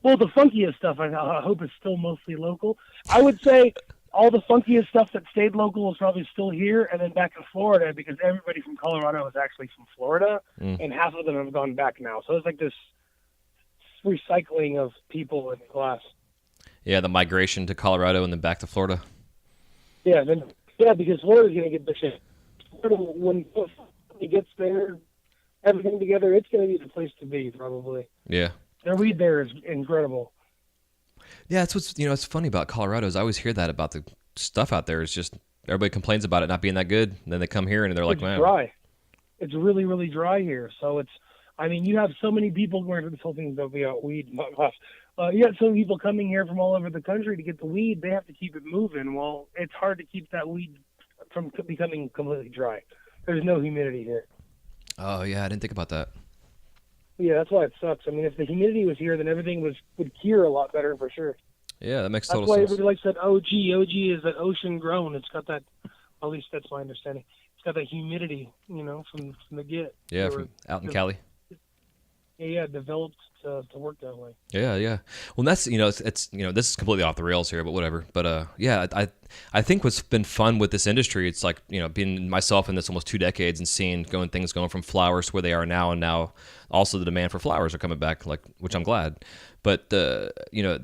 Well, the funkiest stuff I hope is still mostly local. I would say all the funkiest stuff that stayed local is probably still here, and then back in Florida because everybody from Colorado is actually from Florida, Mm. and half of them have gone back now. So it's like this recycling of people in glass. Yeah, the migration to Colorado and then back to Florida. Yeah, because Florida's gonna get the shit. Florida, when it gets there, everything together, it's gonna be the place to be probably. Yeah. Their weed there is incredible. Yeah, that's what's it's funny about Colorado is I always hear that about the stuff out there. It's just everybody complains about it not being that good. And then they come here and they're like, It's man, dry. It's really, really dry here. So I mean, you have so many people going to this whole thing about weed. You have so many people coming here from all over the country to get the weed. They have to keep it moving. Well, it's hard to keep that weed from becoming completely dry. There's no humidity here. oh yeah, I didn't think about that. Yeah, that's why it sucks. I mean, if the humidity was here, then everything would cure a lot better for sure. Yeah, that makes That's total why sense. everybody likes that OG. OG is that ocean grown. It's got that. At least that's my understanding. It's got that humidity, from the get. Yeah, Or from out in Cali. yeah, developed to work that way. Yeah, yeah. Well, that's it's this is completely off the rails here, but whatever. But yeah, I think what's been fun with this industry, it's like being myself in this almost 2 decades and seeing things going from flowers to where they are now, and now also the demand for flowers are coming back, like which I'm glad. But the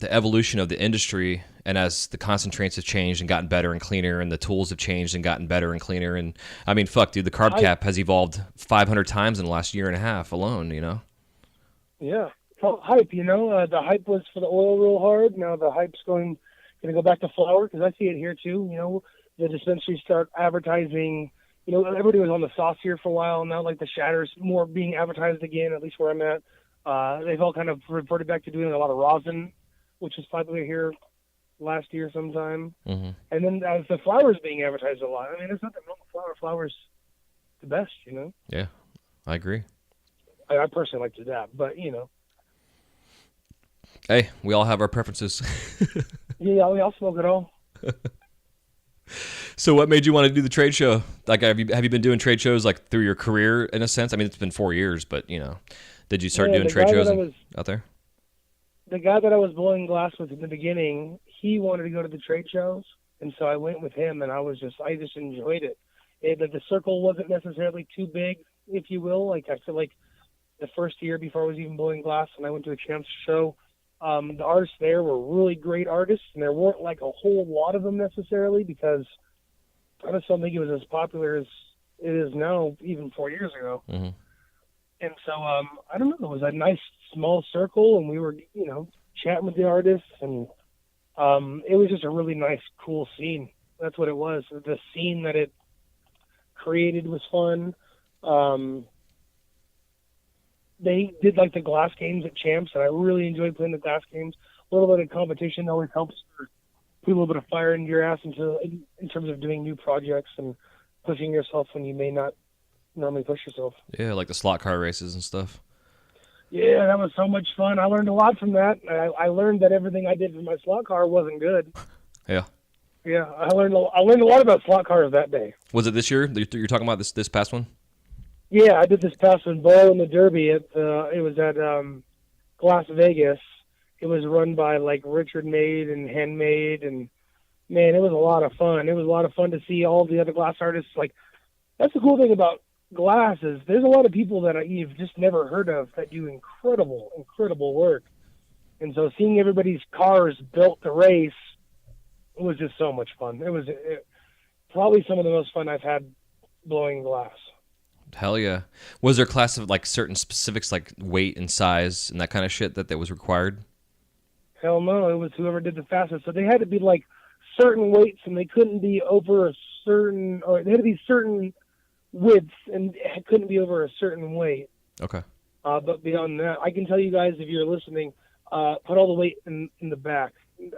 evolution of the industry, and as the concentrates have changed and gotten better and cleaner, and the tools have changed and gotten better and cleaner, and I mean, fuck, dude, the carb cap has evolved 500 times in the last year and a half alone. Yeah, well, hype. The hype was for the oil real hard. Now the hype's going to go back to flower because I see it here too. The dispensaries start advertising. Everybody was on the sauce here for a while. Now, like the shatters, more being advertised again. At least where I'm at, they've all kind of reverted back to doing a lot of rosin, which was popular here last year sometime. Mm-hmm. And then as the flowers being advertised a lot. I mean, there's nothing wrong with flower. Flowers, the best. Yeah, I agree. I personally like to dab, but Hey, we all have our preferences. yeah, I'll smoke it all. So what made you want to do the trade show? Like, have you been doing trade shows like through your career in a sense? I mean, it's been 4 years, but did you start doing trade shows out there? The guy that I was blowing glass with in the beginning, he wanted to go to the trade shows, and so I went with him, and I just enjoyed it. The circle wasn't necessarily too big, if you will. Like I feel like the first year before I was even blowing glass, and I went to a Champs show. The artists there were really great artists, and there weren't like a whole lot of them necessarily because I just don't think it was as popular as it is now, even 4 years ago. Mm-hmm. And so I don't know. It was a nice small circle, and we were chatting with the artists, and it was just a really nice, cool scene. That's what it was. The scene that it created was fun. They did like the glass games at Champs, and I really enjoyed playing the glass games. A little bit of competition always helps put a little bit of fire into your ass in terms of doing new projects and pushing yourself when you may not normally push yourself. Yeah, like the slot car races and stuff. Yeah, that was so much fun. I learned a lot from that. I learned that everything I did for my slot car wasn't good. Yeah. Yeah, I learned a lot about slot cars that day. Was it this year? You're talking about this past one? Yeah, I did this past one, Boro in the Derby. It was at Las Vegas. It was run by like Richard Made and Handmade, and man, it was a lot of fun. It was a lot of fun to see all the other glass artists. Like, that's the cool thing about glass is there's a lot of people that you've just never heard of that do incredible, incredible work. And so seeing everybody's cars built to race was just so much fun. It was probably some of the most fun I've had blowing glass. Hell yeah. Was there a class of like certain specifics like weight and size and that kind of shit that was required? Hell no, it was whoever did the fastest. So they had to be like certain weights, and they couldn't be over a certain, or they had to be certain width, and it couldn't be over a certain weight. Okay. But beyond that, I can tell you guys, if you're listening, put all the weight in the back.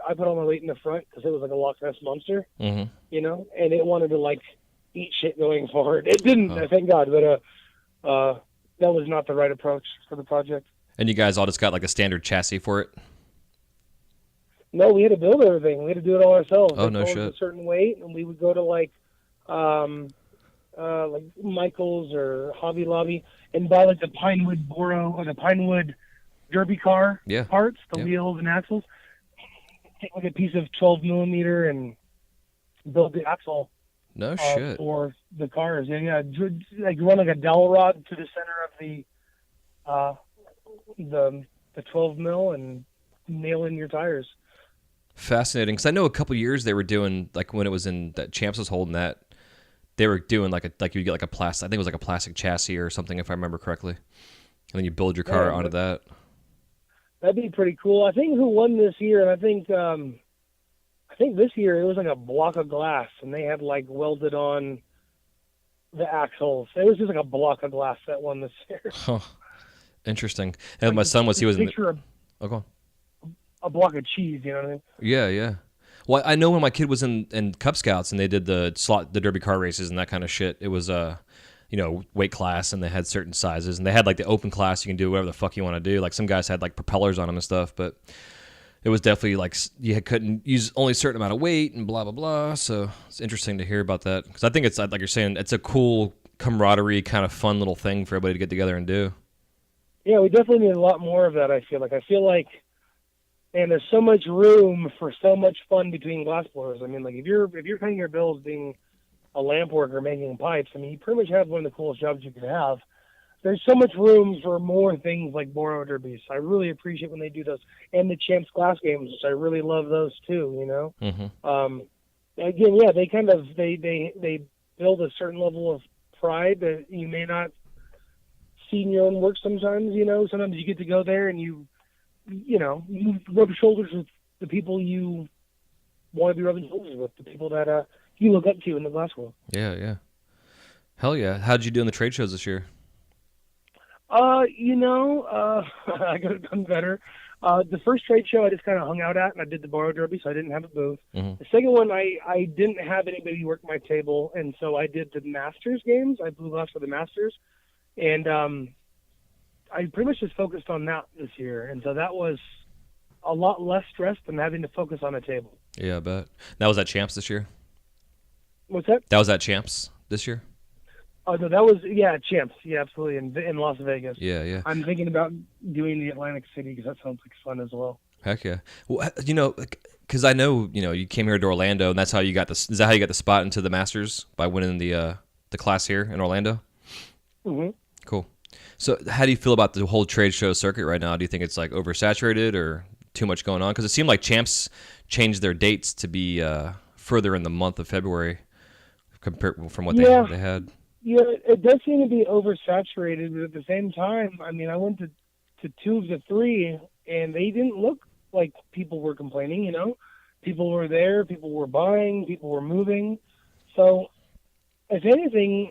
I put all my weight in the front because it was like a Loch Ness monster, Mm-hmm. and it wanted to like eat shit going forward. It didn't, Oh. thank God, but that was not the right approach for the project. And you guys all just got like a standard chassis for it? No, we had to build everything. We had to do it all ourselves. Oh, They no told us shit. a certain weight, and we would go to like Michael's or Hobby Lobby and buy like the Pinewood Boro or the Pinewood Derby car Yeah. parts, the Yeah. wheels and axles. Take like a piece of 12 millimeter and build the axle No shit. for the cars. Yeah, like run like a dowel rod to the center of the 12 mil and nail in your tires. Fascinating. Because I know a couple years they were doing, like when it was in that Champs was holding that, they were doing like you get like a plastic, I think it was like a plastic chassis or something if I remember correctly. And then you build your car onto that. That'd be pretty cool. I think who won this year, and I think this year it was like a block of glass, and they had like welded on the axles. It was just like a block of glass that won this year. Huh. Interesting. And my son was, he was in Picture oh, go on. a block of cheese, you know what I mean? Yeah, yeah. Well, I know when my kid was in Cub Scouts and they did the derby car races and that kind of shit. It was weight class, and they had certain sizes, and they had like the open class. You can do whatever the fuck you want to do. Like some guys had like propellers on them and stuff, but it was definitely like you couldn't use only a certain amount of weight and blah blah blah. So it's interesting to hear about that because I think it's like you're saying, it's a cool camaraderie kind of fun little thing for everybody to get together and do. Yeah, we definitely need a lot more of that. I feel like, and there's so much room for so much fun between glass blowers. I mean, like if you're paying your bills being a lamp worker making pipes, I mean, you pretty much have one of the coolest jobs you could have. There's so much room for more things like boro derbies. I really appreciate when they do those, and the Champs Glass games, which I really love those too. Mm-hmm. Again, yeah, they kind of they build a certain level of pride that you may not see in your own work sometimes. Sometimes you get to go there and you rub shoulders with the people you want to be rubbing shoulders with, the people that you look up to in the glass world. Yeah, yeah. Hell yeah. How'd you do in the trade shows this year? I could have done better. The first trade show I just kind of hung out at, and I did the boro derby, so I didn't have a booth. Mm-hmm. The second one, I didn't have anybody work my table, and so I did the Masters games. I blew glass for the Masters, and I pretty much just focused on that this year, and so that was a lot less stress than having to focus on a table. Yeah, I bet. That was at Champs this year? What's that? That was at Champs this year? Oh, no, that was, Champs. Yeah, absolutely, in Las Vegas. Yeah, yeah. I'm thinking about doing the Atlantic City because that sounds like fun as well. Heck yeah. Well, because I know, you came here to Orlando, and that's how you got is that how you got the spot into the Masters, by winning the class here in Orlando? Mm-hmm. Cool. So how do you feel about the whole trade show circuit right now? Do you think it's like oversaturated or too much going on? Because it seemed like Champs changed their dates to be further in the month of February compared from what they had. Yeah, it does seem to be oversaturated, but at the same time, I mean, I went to two of the three, and they didn't look like people were complaining, People were there, people were buying, people were moving. So, if anything,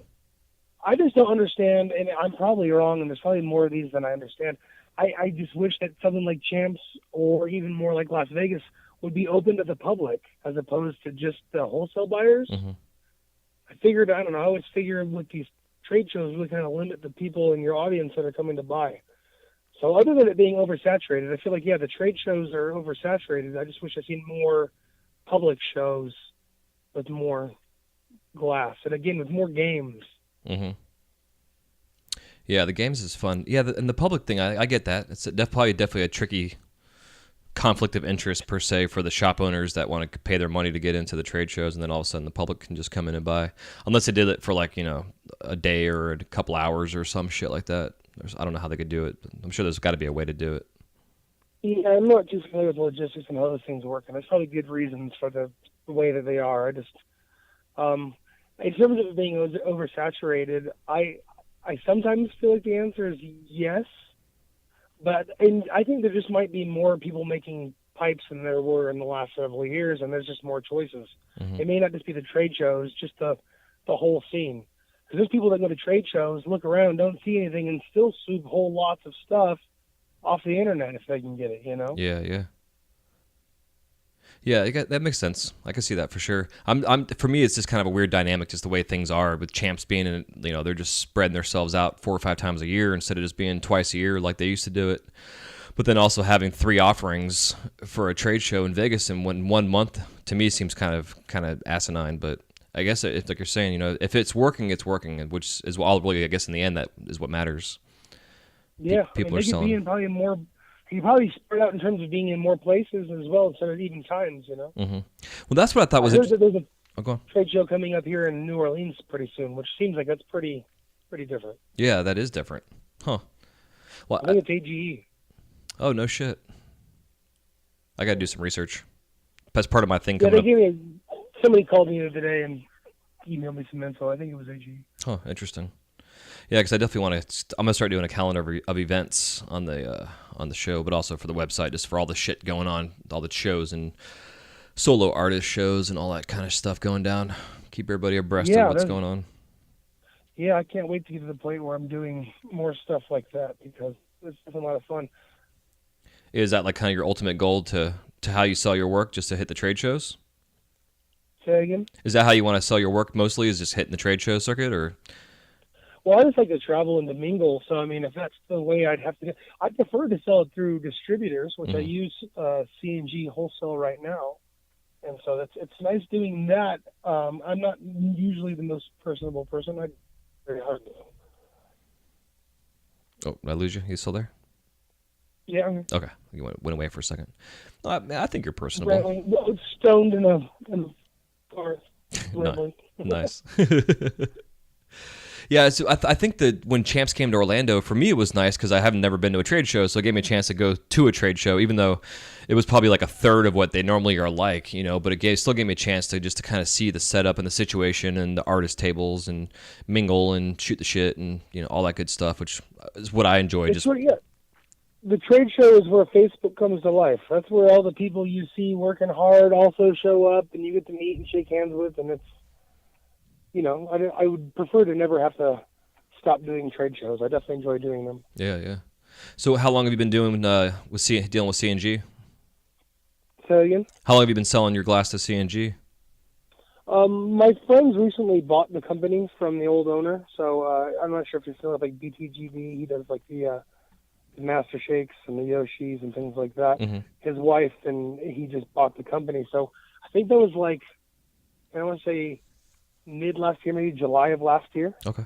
I just don't understand, and I'm probably wrong, and there's probably more of these than I understand. I just wish that something like Champs, or even more like Las Vegas, would be open to the public, as opposed to just the wholesale buyers. Mm-hmm. I always figure with these trade shows, really kind of limit the people in your audience that are coming to buy. So other than it being oversaturated, I feel like, the trade shows are oversaturated. I just wish I'd seen more public shows with more glass. And again, with more games. Mm-hmm. Yeah, the games is fun. Yeah, and the public thing, I get that. It's definitely a tricky conflict of interest per se for the shop owners that want to pay their money to get into the trade shows, and then all of a sudden the public can just come in and buy, unless they did it for like a day or a couple hours or some shit like that. I don't know how they could do it, but I'm sure there's got to be a way to do it. Yeah, I'm not too familiar with logistics and how those things work, and there's probably good reasons for the way that they are. I just, in terms of it being oversaturated, I sometimes feel like the answer is yes. But I think there just might be more people making pipes than there were in the last several years, and there's just more choices. Mm-hmm. It may not just be the trade shows, just the whole scene. Because there's people that go to trade shows, look around, don't see anything, and still sweep whole lots of stuff off the internet if they can get it, you know? Yeah, yeah. Yeah, that makes sense. I can see that for sure. For me, it's just kind of a weird dynamic, just the way things are with champs being in. They're just spreading themselves out 4 or 5 times a year instead of just being twice a year like they used to do it. But then also having 3 offerings for a trade show in Vegas in 1 month to me seems kind of asinine. But I guess it's like you're saying, if it's working, which is all really, I guess, in the end, that is what matters. Yeah, People are they could selling. be in probably more. You probably spread out in terms of being in more places as well instead of even times, you know. Mm-hmm. Well, that's what I thought was. There's a go on. trade show coming up here in New Orleans pretty soon, which seems like that's pretty different. Yeah, that is different, huh? Well, I think it's AGE. Oh, no shit. I got to do some research. That's part of my thing Yeah, coming they somebody called me the other day and emailed me some info. I think it was AGE. Huh, interesting. Yeah, because I definitely want to. I'm gonna start doing a calendar of events on the show, but also for the website, just for all the shit going on, all the shows and solo artist shows and all that kind of stuff going down. Keep everybody abreast of what's going on. Yeah, I can't wait to get to the point where I'm doing more stuff like that because it's a lot of fun. Is that like kind of your ultimate goal to how you sell your work, just to hit the trade shows? Say again? Is that how you want to sell your work mostly, is just hitting the trade show circuit, or? Well, I just like to travel and to mingle. So, I mean, if that's the way I'd have to – I prefer to sell it through distributors, which I use C&G wholesale right now. And so it's nice doing that. I'm not usually the most personable person. I very hard to. Oh, did I lose you? You still there? Yeah. Okay. You went away for a second. I think you're personable. Well, stoned in a forest. Nice. Yeah, so I think that when Champs came to Orlando, for me it was nice because I haven't never been to a trade show, so it gave me a chance to go to a trade show, even though it was probably like a third of what they normally are like, but it still gave me a chance to kind of see the setup and the situation and the artist tables and mingle and shoot the shit and all that good stuff, which is what I enjoy. The trade show is where Facebook comes to life. That's where all the people you see working hard also show up, and you get to meet and shake hands with, and it's. I would prefer to never have to stop doing trade shows. I definitely enjoy doing them. Yeah, yeah. So how long have you been dealing with C&G? Say again? How long have you been selling your glass to C&G? My friends recently bought the company from the old owner, so I'm not sure if you're familiar with like BTGB. He does like the Master Shakes and the Yoshis and things like that. Mm-hmm. His wife, and he just bought the company. So I think that was like, I want to say, mid last year, maybe July of last year. Okay.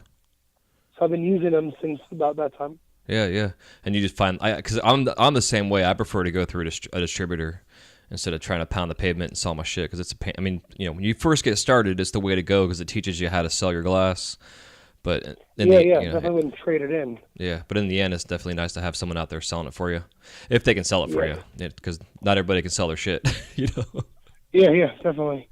So I've been using them since about that time. Yeah, yeah. And you just find, because I'm the same way. I prefer to go through a distributor instead of trying to pound the pavement and sell my shit, because it's a pain. I mean, when you first get started, it's the way to go because it teaches you how to sell your glass. But definitely wouldn't trade it in. Yeah, but in the end, it's definitely nice to have someone out there selling it for you, if they can sell it for you, because not everybody can sell their shit. Yeah, definitely.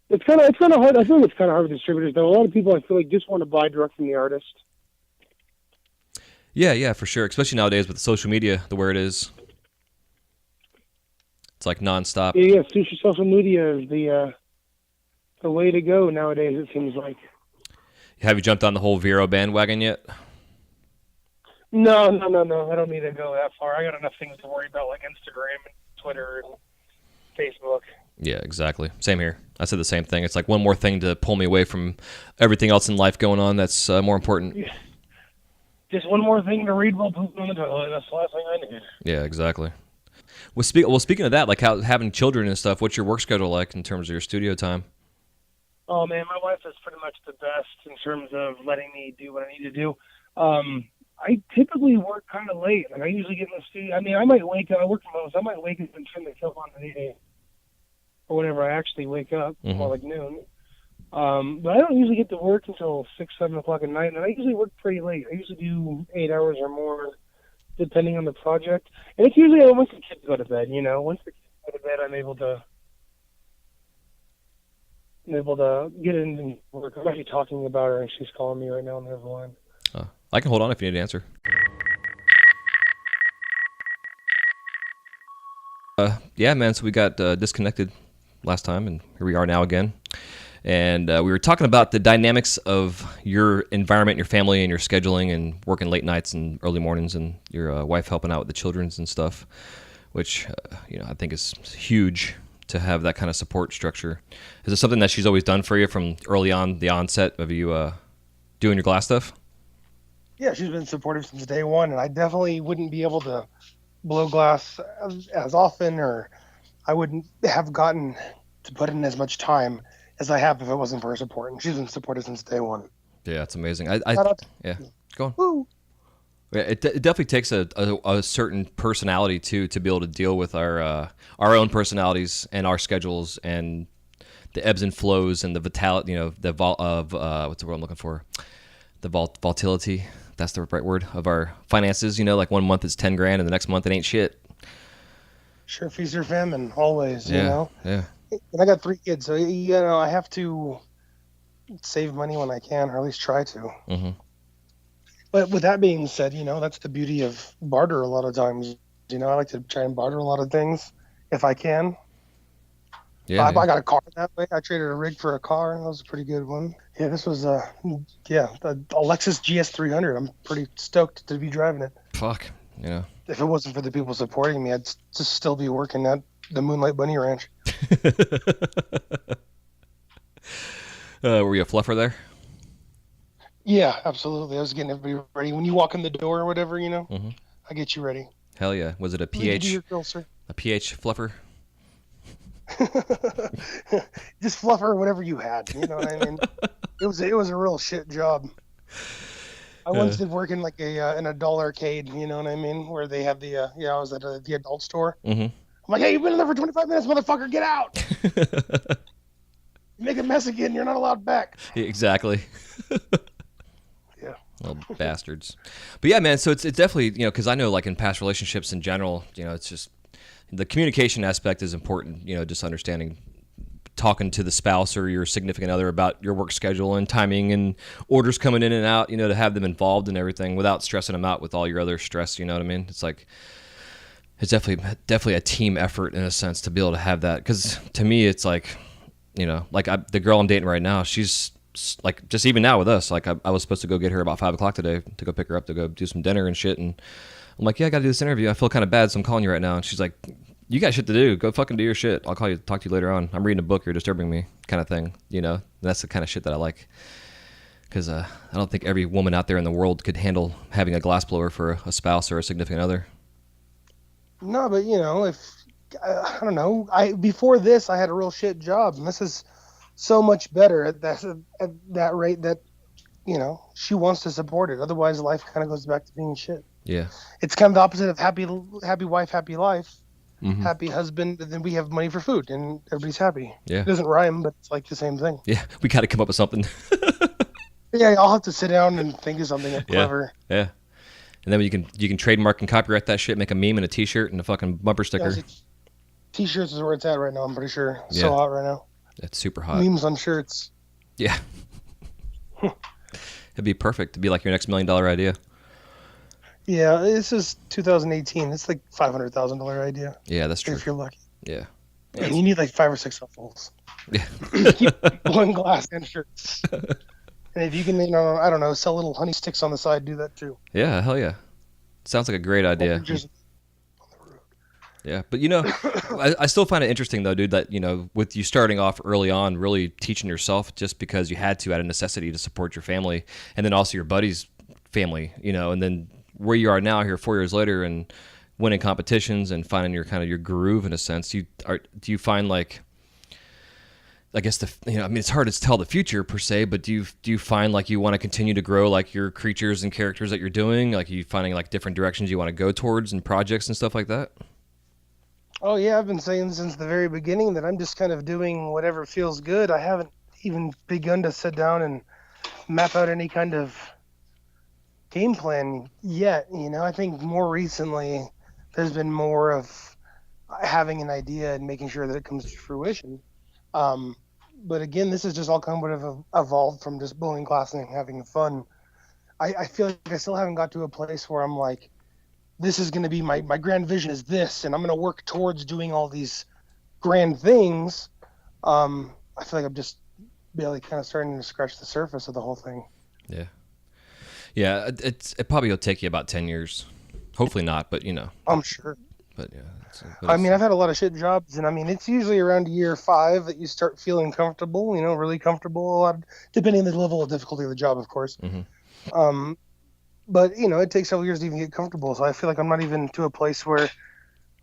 It's kind of hard. I feel like it's kind of hard with distributors, though. A lot of people, I feel like, just want to buy direct from the artist. Yeah, for sure. Especially nowadays with social media, the way it is. It's like nonstop. Yeah. Social media is the way to go nowadays, it seems like. Have you jumped on the whole Vero bandwagon yet? No. I don't need to go that far. I got enough things to worry about, like Instagram and Twitter and Facebook. Yeah, exactly. Same here. I said the same thing. It's like one more thing to pull me away from everything else in life going on that's more important. Yeah. Just one more thing to read while pooping on the toilet. That's the last thing I need. Yeah, exactly. Well, speaking of that, like having children and stuff, what's your work schedule like in terms of your studio time? Oh, man, my wife is pretty much the best in terms of letting me do what I need to do. I typically work kind of late. Like, I usually get in the studio. I mean, I might wake up. I work from home, so I might wake up and turn the film on at 8 a.m. or whenever I actually wake up, or like noon. But I don't usually get to work until 6, 7 o'clock at night, and I usually work pretty late. I usually do 8 hours or more, depending on the project. And it's usually once the kids go to bed, Once the kids go to bed, I'm able to get in and work. I'm actually talking about her, and she's calling me right now on the other line. I can hold on if you need to answer. Yeah, man, so we got disconnected last time, and here we are now again. And we were talking about the dynamics of your environment, your family, and your scheduling, and working late nights and early mornings, and your wife helping out with the children's and stuff, which I think is huge to have that kind of support structure. Is it something that she's always done for you from early on the onset of you doing your glass stuff? Yeah, she's been supportive since day one, and I definitely wouldn't be able to blow glass as often, or I wouldn't have gotten to put in as much time as I have if it wasn't for her support. And she's been supportive since day one. Yeah, it's amazing. Shout out Yeah, to go on. Woo. Yeah, it definitely takes a certain personality to be able to deal with our own personalities and our schedules and the ebbs and flows and the vitality, the vol of what's the word I'm looking for, the volatility. That's the right word of our finances. Like one month it's 10 grand and the next month it ain't shit. Sure, feast or famine, always. Yeah, yeah, And I got 3 kids, so I have to save money when I can, or at least try to. mm-hmm. But with that being said, that's the beauty of barter. A lot of times, I like to try and barter a lot of things if I can. Yeah, I got a car that way. I traded a rig for a car. That was a pretty good one. Yeah, this was the Lexus GS300. I'm pretty stoked to be driving it. Fuck, If it wasn't for the people supporting me, I'd just still be working at the Moonlight Bunny Ranch. Were you a fluffer there? Yeah, absolutely. I was getting everybody ready. When you walk in the door or whatever, Mm-hmm. I get you ready. Hell yeah. Was it a You do pH? your grill, sir. A pH fluffer? Just fluffer whatever you had. You know what I mean? It was a real shit job. I once did work in like an adult arcade. You know what I mean? Where they have the I was at the adult store. Mm-hmm. I'm like, hey, you've been in there for 25 minutes, motherfucker. Get out! You make a mess again, you're not allowed back. Exactly. Yeah. Little bastards. But yeah, man, so it's definitely, because I know like in past relationships in general, it's just the communication aspect is important, just understanding, talking to the spouse or your significant other about your work schedule and timing and orders coming in and out, to have them involved in everything without stressing them out with all your other stress, you know what I mean? It's like, it's definitely a team effort in a sense to be able to have that. Because to me, it's like, the girl I'm dating right now, she's like, just even now with us, like I was supposed to go get her about 5 o'clock today to go pick her up to go do some dinner and shit. And I'm like, yeah, I got to do this interview. I feel kind of bad, so I'm calling you right now. And she's like, you got shit to do. Go fucking do your shit. I'll talk to you later on. I'm reading a book. You're disturbing me, kind of thing. And that's the kind of shit that I like. Because I don't think every woman out there in the world could handle having a glassblower for a spouse or a significant other. No, but if I don't know, before this I had a real shit job, and this is so much better at that rate that she wants to support it. Otherwise, life kind of goes back to being shit. Yeah, it's kind of the opposite of happy wife, happy life, mm-hmm. happy husband. And then we have money for food, and everybody's happy. Yeah, it doesn't rhyme, but it's like the same thing. Yeah, we got to come up with something. Yeah, I'll have to sit down and think of something clever. Yeah. And then you can trademark and copyright that shit, make a meme and a T-shirt and a fucking bumper sticker. Yeah, T-shirts is where it's at right now. I'm pretty sure. It's so hot right now. It's super hot. Memes on shirts. Yeah. It'd be perfect to be like your next $1 million idea. Yeah, this is 2018. It's like $500,000 idea. Yeah, that's true. If you're lucky. Yeah. And you need like 5 or 6 holes. Yeah. One glass and shirts. And if you can, I don't know, sell little honey sticks on the side, do that too. Yeah, hell yeah. Sounds like a great idea. Yeah, but I still find it interesting though, dude, that, with you starting off early on, really teaching yourself just because you had to out of necessity to support your family, and then also your buddy's family, and then where you are now here 4 years later and winning competitions and finding your groove in a sense. Do you find like, I guess it's hard to tell the future per se, but do you find like you want to continue to grow like your creatures and characters that you're doing? Like, are you finding like different directions you want to go towards and projects and stuff like that? Oh yeah, I've been saying since the very beginning that I'm just kind of doing whatever feels good. I haven't even begun to sit down and map out any kind of game plan yet. I think more recently there's been more of having an idea and making sure that it comes to fruition. But again, this is just all kind of evolved from just blowing glass and having fun. I feel like I still haven't got to a place where I'm like, this is going to be my grand vision is this, and I'm going to work towards doing all these grand things. I feel like I'm just barely kind of starting to scratch the surface of the whole thing. Yeah. Yeah, it probably will take you about 10 years. Hopefully not, but I'm sure. but yeah, but I it's mean, I've had a lot of shit jobs, and I mean, it's usually around year 5 that you start feeling comfortable, really comfortable, a lot, depending on the level of difficulty of the job, of course. mhm. Um, but, it takes several years to even get comfortable. So I feel like I'm not even to a place where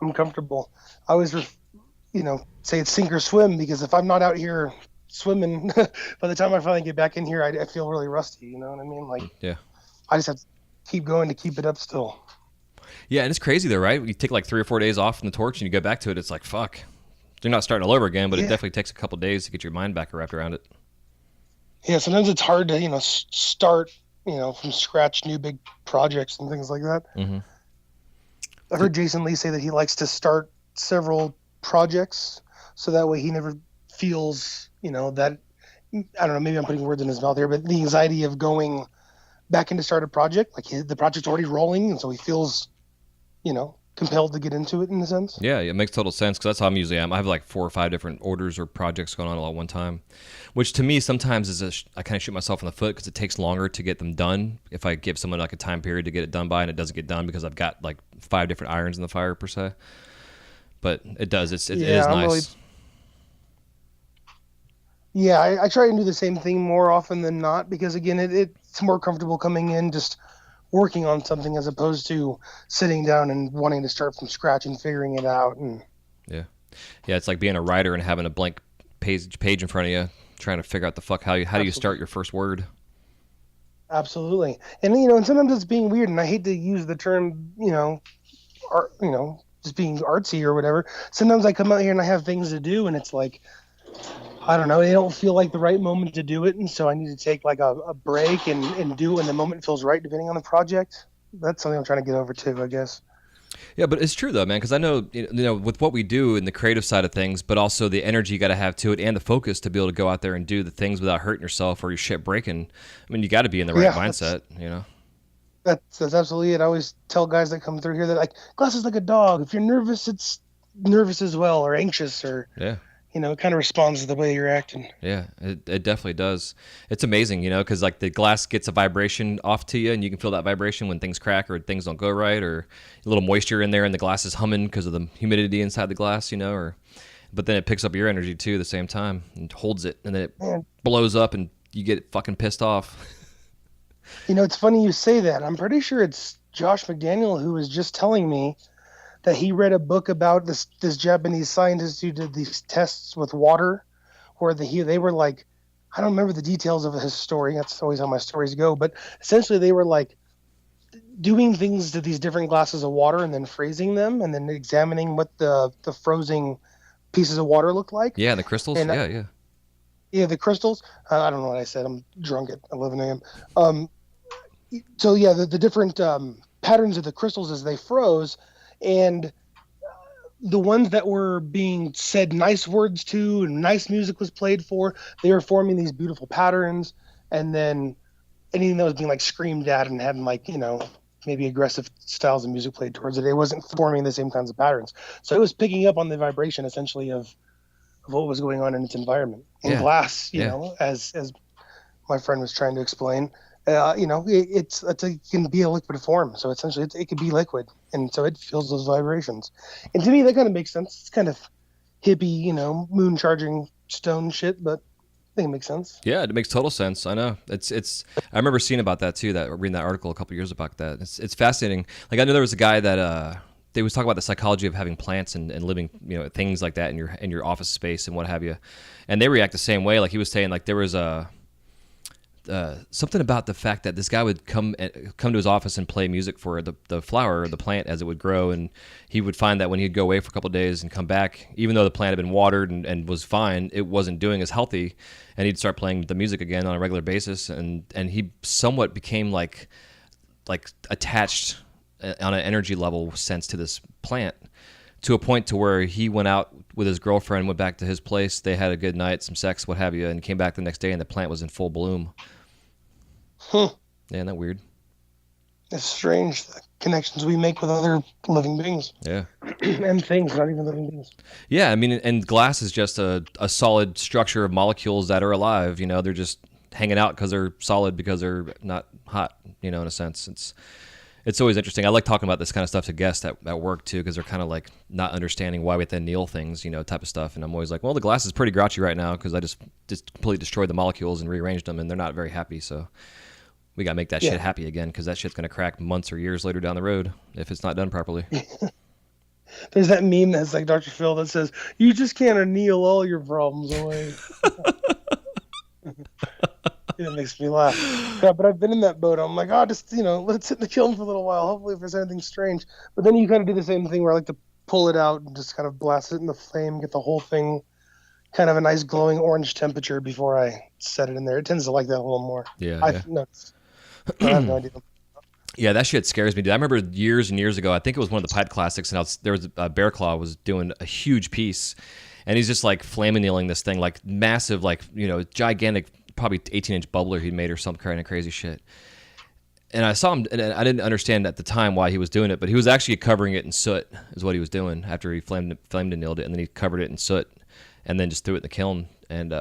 I'm comfortable. I always, say it's sink or swim, because if I'm not out here swimming, by the time I finally get back in here, I feel really rusty. You know what I mean? Like, Yeah. I just have to keep going to keep it up still. Yeah, and it's crazy though, right? You take like 3 or 4 days off from the torch and you go back to it, it's like fuck. You're not starting all over again, but it Yeah. definitely takes a couple days to get your mind back wrapped around it. Yeah. Sometimes it's hard to, start, from scratch new big projects and things like that. Mhm. I've heard Jason Lee say that he likes to start several projects so that way he never feels, that I don't know, maybe I'm putting words in his mouth here, but the anxiety of going back in to start a project, like the project's already rolling, and so he feels, compelled to get into it in a sense. Yeah, it makes total sense because that's how I'm usually am. I have like 4 or 5 different orders or projects going on all at one time, which to me sometimes I kind of shoot myself in the foot because it takes longer to get them done. If I give someone like a time period to get it done by and it doesn't get done because I've got like 5 different irons in the fire per se, but it does. It Yeah, is I'm really, nice. yeah, I try and do the same thing more often than not because again, it's more comfortable coming in just working on something as opposed to sitting down and wanting to start from scratch and figuring it out. And Yeah, yeah. It's like being a writer and having a blank page in front of you, trying to figure out the fuck how do you start absolutely, your first word. absolutely, and and sometimes it's being weird, and I hate to use the term, art, just being artsy or whatever. Sometimes I come out here and I have things to do, and it's like I don't know, they don't feel like the right moment to do it, and so I need to take like a break and do it when the moment feels right, depending on the project. That's something I'm trying to get over too, I guess. Yeah, but it's true though, man. Because I know with what we do in the creative side of things, but also the energy you got to have to it and the focus to be able to go out there and do the things without hurting yourself or your shit breaking. I mean, you got to be in the right Yeah, that's mindset, you know. that's absolutely it. I always tell guys that come through here that like glass is like a dog. If you're nervous, it's nervous as well, or anxious, or Yeah. it kind of responds to the way you're acting. Yeah, it definitely does. It's amazing, because like the glass gets a vibration off to you, and you can feel that vibration when things crack or things don't go right, or a little moisture in there, and the glass is humming because of the humidity inside the glass, or but then it picks up your energy too at the same time and holds it, and then it Man, blows up, and you get fucking pissed off. it's funny you say that. I'm pretty sure it's Josh McDaniel who was just telling me that he read a book about this Japanese scientist who did these tests with water, where they were like, I don't remember the details of his story. That's always how my stories go, but essentially they were like doing things to these different glasses of water and then freezing them and then examining what the frozen pieces of water looked like. Yeah, and the crystals. And Yeah, yeah, yeah, the crystals. I don't know what I said. I'm drunk at 11 a.m. Um, so yeah, the different patterns of the crystals as they froze, and the ones that were being said nice words to and nice music was played for, they were forming these beautiful patterns. And then anything that was being like screamed at and having like, maybe aggressive styles of music played towards it, it wasn't forming the same kinds of patterns. So it was picking up on the vibration essentially of what was going on in its environment. In yeah, glass, yeah. as my friend was trying to explain, it can be a liquid form. So essentially it could be liquid. And so it feels those vibrations. And to me, that kind of makes sense. It's kind of hippie, moon charging stone shit, but I think it makes sense. Yeah, it makes total sense. I know. It's. I remember seeing about that too. That reading that article a couple years about that. It's fascinating. Like I know there was a guy that they was talking about the psychology of having plants and living things like that in your office space and what have you, and they react the same way. Like he was saying, like there was a something about the fact that this guy would come to his office and play music for the flower or the plant as it would grow, and he would find that when he'd go away for a couple of days and come back, even though the plant had been watered and was fine, it wasn't doing as healthy, and he'd start playing the music again on a regular basis, and he somewhat became like attached on an energy level sense to this plant to a point to where he went out with his girlfriend, went back to his place, they had a good night, some sex, what have you, and came back the next day and the plant was in full bloom. Huh. Yeah, isn't that weird? It's strange the connections we make with other living beings Yeah. and things, not even living beings. Yeah, I mean, and glass is just a solid structure of molecules that are alive. They're just hanging out because they're solid because they're not hot. In a sense, it's always interesting. I like talking about this kind of stuff to guests at work too, because they're kind of like not understanding why we have to anneal things, type of stuff. And I'm always like, well, the glass is pretty grouchy right now because I just completely destroyed the molecules and rearranged them, and they're not very happy. So we got to make that shit happy again, because that shit's going to crack months or years later down the road if it's not done properly. There's that meme that's like Dr. Phil that says, "You just can't anneal all your problems away." It makes me laugh. Yeah, but I've been in that boat. I'm like, oh, just let it sit in the kiln for a little while. Hopefully, if there's anything strange. But then you kind of do the same thing where I like to pull it out and just kind of blast it in the flame, get the whole thing kind of a nice glowing orange temperature before I set it in there. It tends to like that a little more. Yeah. I've noticed. I have no idea. Yeah, that shit scares me, dude. I remember years and years ago, I think it was one of the Pipe Classics, and there was Bear Claw was doing a huge piece, and he's just like flame annealing this thing, like massive, like gigantic, probably 18-inch bubbler he'd made or some kind of crazy shit. And I saw him, and I didn't understand at the time why he was doing it, but he was actually covering it in soot, is what he was doing after he flamed annealed it, and then he covered it in soot, and then just threw it in the kiln, and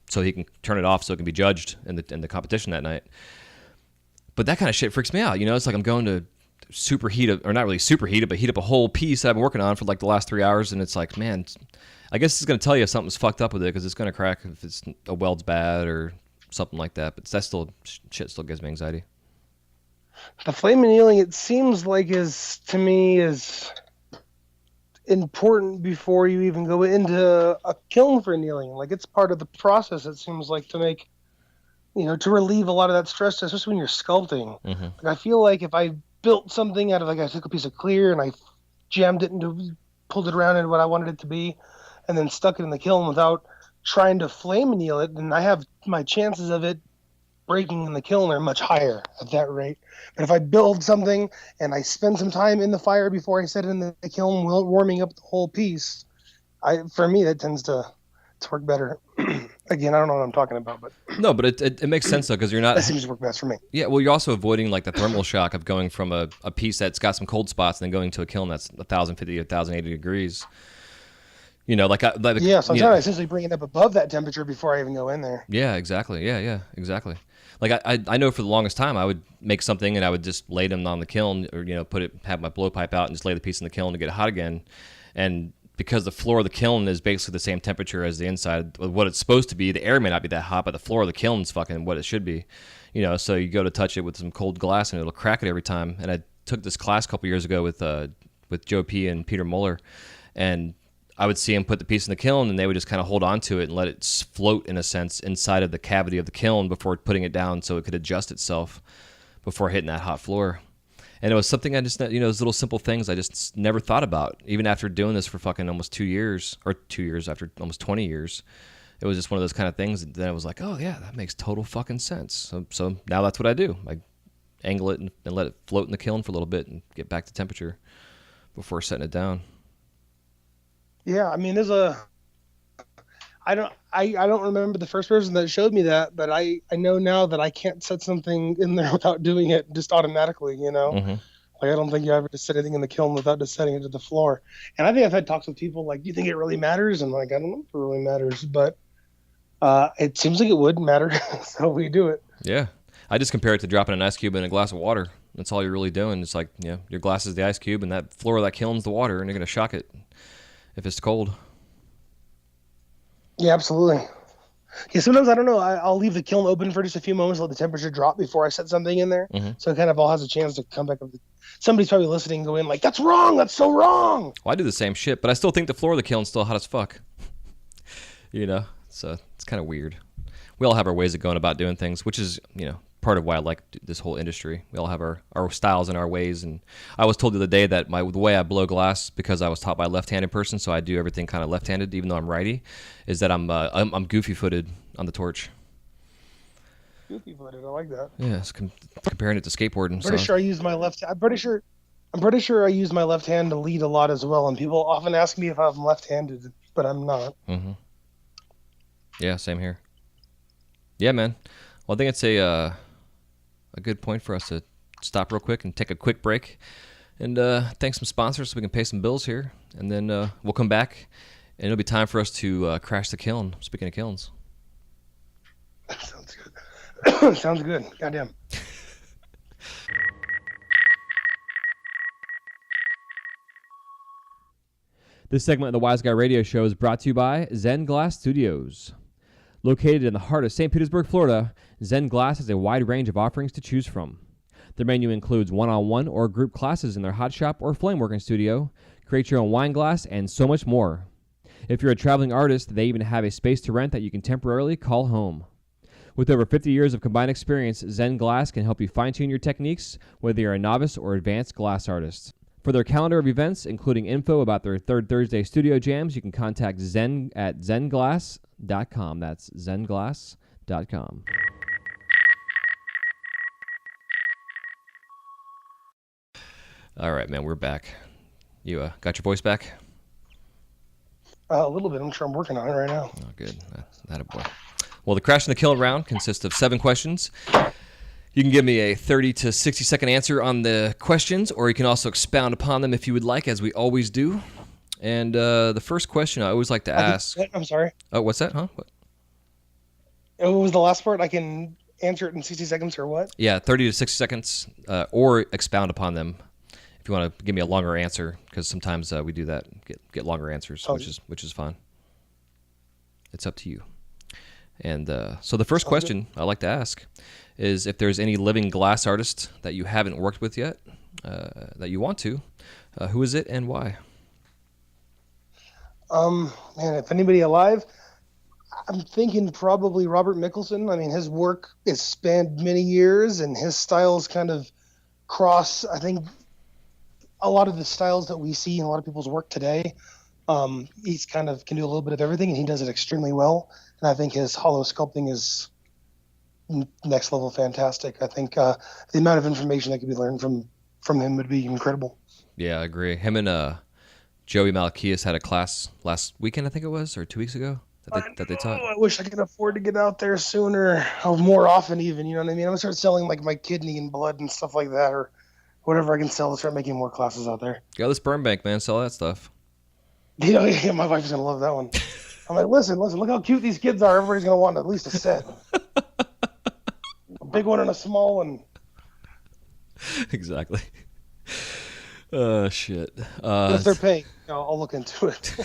so he can turn it off so it can be judged in the competition that night. But that kind of shit freaks me out. It's like I'm going to superheat it, or not really superheat it, but heat up a whole piece that I've been working on for like the last 3 hours, and it's like, man, I guess it's going to tell you if something's fucked up with it, because it's going to crack if it's a weld's bad or something like that. But that shit still gives me anxiety. The flame annealing, it seems like, is important before you even go into a kiln for annealing. Like, it's part of the process, it seems like, to make, to relieve a lot of that stress, especially when you're sculpting. Mm-hmm. Like, I feel like if I built something out of, like, I took a piece of clear and I pulled it around into what I wanted it to be, and then stuck it in the kiln without trying to flame anneal it, then I have my chances of it breaking in the kiln are much higher at that rate. But if I build something and I spend some time in the fire before I set it in the kiln, warming up the whole piece, for me that tends to work better. Again, I don't know what I'm talking about, but no, but it makes sense though, because you're not. That seems to work best for me. Yeah, well, you're also avoiding like the thermal shock of going from a piece that's got some cold spots and then going to a kiln that's 1,050 or 1,080 degrees. Yeah, so I'm essentially bringing it up above that temperature before I even go in there. Yeah, exactly. Yeah, exactly. Like I know for the longest time I would make something and I would just lay them on the kiln, or have my blowpipe out and just lay the piece in the kiln to get it hot again, and because the floor of the kiln is basically the same temperature as the inside, what it's supposed to be. The air may not be that hot, but the floor of the kiln's fucking what it should be. So you go to touch it with some cold glass and it'll crack it every time. And I took this class a couple years ago with Joe P. and Peter Muller, and I would see them put the piece in the kiln, and they would just kind of hold on to it and let it float, in a sense, inside of the cavity of the kiln before putting it down so it could adjust itself before hitting that hot floor. And it was something I just, those little simple things I just never thought about. Even after doing this for fucking almost 2 years, or 2 years after almost 20 years, it was just one of those kind of things. And then I was like, oh yeah, that makes total fucking sense. So now that's what I do. I angle it and let it float in the kiln for a little bit and get back to temperature before setting it down. Yeah, I mean, I don't remember the first person that showed me that, but I know now that I can't set something in there without doing it just automatically, Mm-hmm. Like, I don't think you ever just set anything in the kiln without just setting it to the floor. And I think I've had talks with people like, do you think it really matters? And like, I don't know if it really matters, but it seems like it would matter, so we do it. Yeah. I just compare it to dropping an ice cube in a glass of water. That's all you're really doing. It's like, your glass is the ice cube, and that floor of that kiln's the water, and you're going to shock it if it's cold. Yeah, absolutely. Yeah, sometimes, I don't know, I'll leave the kiln open for just a few moments, let the temperature drop before I set something in there. Mm-hmm. So it kind of all has a chance to come back up. Somebody's probably listening and go in like, that's wrong, that's so wrong. Well, I do the same shit, but I still think the floor of the kiln's still hot as fuck. So it's kind of weird. We all have our ways of going about doing things, which is, part of why I like this whole industry. We all have our styles and our ways. And I was told the other day that the way I blow glass, because I was taught by a left-handed person, so I do everything kind of left-handed, even though I'm righty, is that I'm goofy-footed on the torch. Goofy-footed, I like that. Yeah, it's comparing it to skateboarding. I'm pretty sure I use my left. I'm pretty sure I use my left hand to lead a lot as well. And people often ask me if I'm left-handed, but I'm not. Mm-hmm. Yeah, same here. Yeah, man. Well, I think it's a good point for us to stop real quick and take a quick break and thank some sponsors so we can pay some bills here. And then we'll come back, and it'll be time for us to crash the kiln. Speaking of kilns. Sounds good. Sounds good. Goddamn. This segment of the Wise Guy Radio Show is brought to you by Zen Glass Studios. Located in the heart of St. Petersburg, Florida, Zen Glass has a wide range of offerings to choose from. Their menu includes one-on-one or group classes in their hot shop or flameworking studio, create your own wine glass, and so much more. If you're a traveling artist, they even have a space to rent that you can temporarily call home. With over 50 years of combined experience, Zen Glass can help you fine-tune your techniques, whether you're a novice or advanced glass artist. For their calendar of events, including info about their Third Thursday studio jams, you can contact Zen at zenglass.com. That's zenglass.com. All right, man, we're back. You got your voice back? A little bit. I'm sure I'm working on it right now. Oh, good. That a boy. Well, the Crash and the Kill round consists of 7 questions. You can give me a 30 to 60-second answer on the questions, or you can also expound upon them if you would like, as we always do. And the first question I always like to ask... I'm sorry. Oh, what's that, huh? What was the last part? I can answer it in 60 seconds or what? Yeah, 30 to 60 seconds, or expound upon them if you want to give me a longer answer, because sometimes we do that, get longer answers, which is fun. It's up to you. And so the first question I like to ask is if there's any living glass artist that you haven't worked with yet, that you want to, who is it and why? Man, if anybody alive, I'm thinking probably Robert Mickelson. I mean, his work has spanned many years, and his styles kind of cross, I think, a lot of the styles that we see in a lot of people's work today. He's kind of can do a little bit of everything, and he does it extremely well. And I think his hollow sculpting is next level fantastic. I think the amount of information that could be learned from him would be incredible. Yeah, I agree. Him and Joey Malachias had a class last weekend, I think it was, or 2 weeks ago that they taught. I wish I could afford to get out there sooner, or more often even. You know what I mean? I'm gonna start selling like my kidney and blood and stuff like that, or whatever I can sell to start making more classes out there. Go to the sperm bank, man. Sell that stuff. You know, yeah, my wife's gonna love that one. I'm like, listen, look how cute these kids are. Everybody's gonna want at least a set. A big one and a small one. Exactly. Shit. If they're paying, I'll look into it.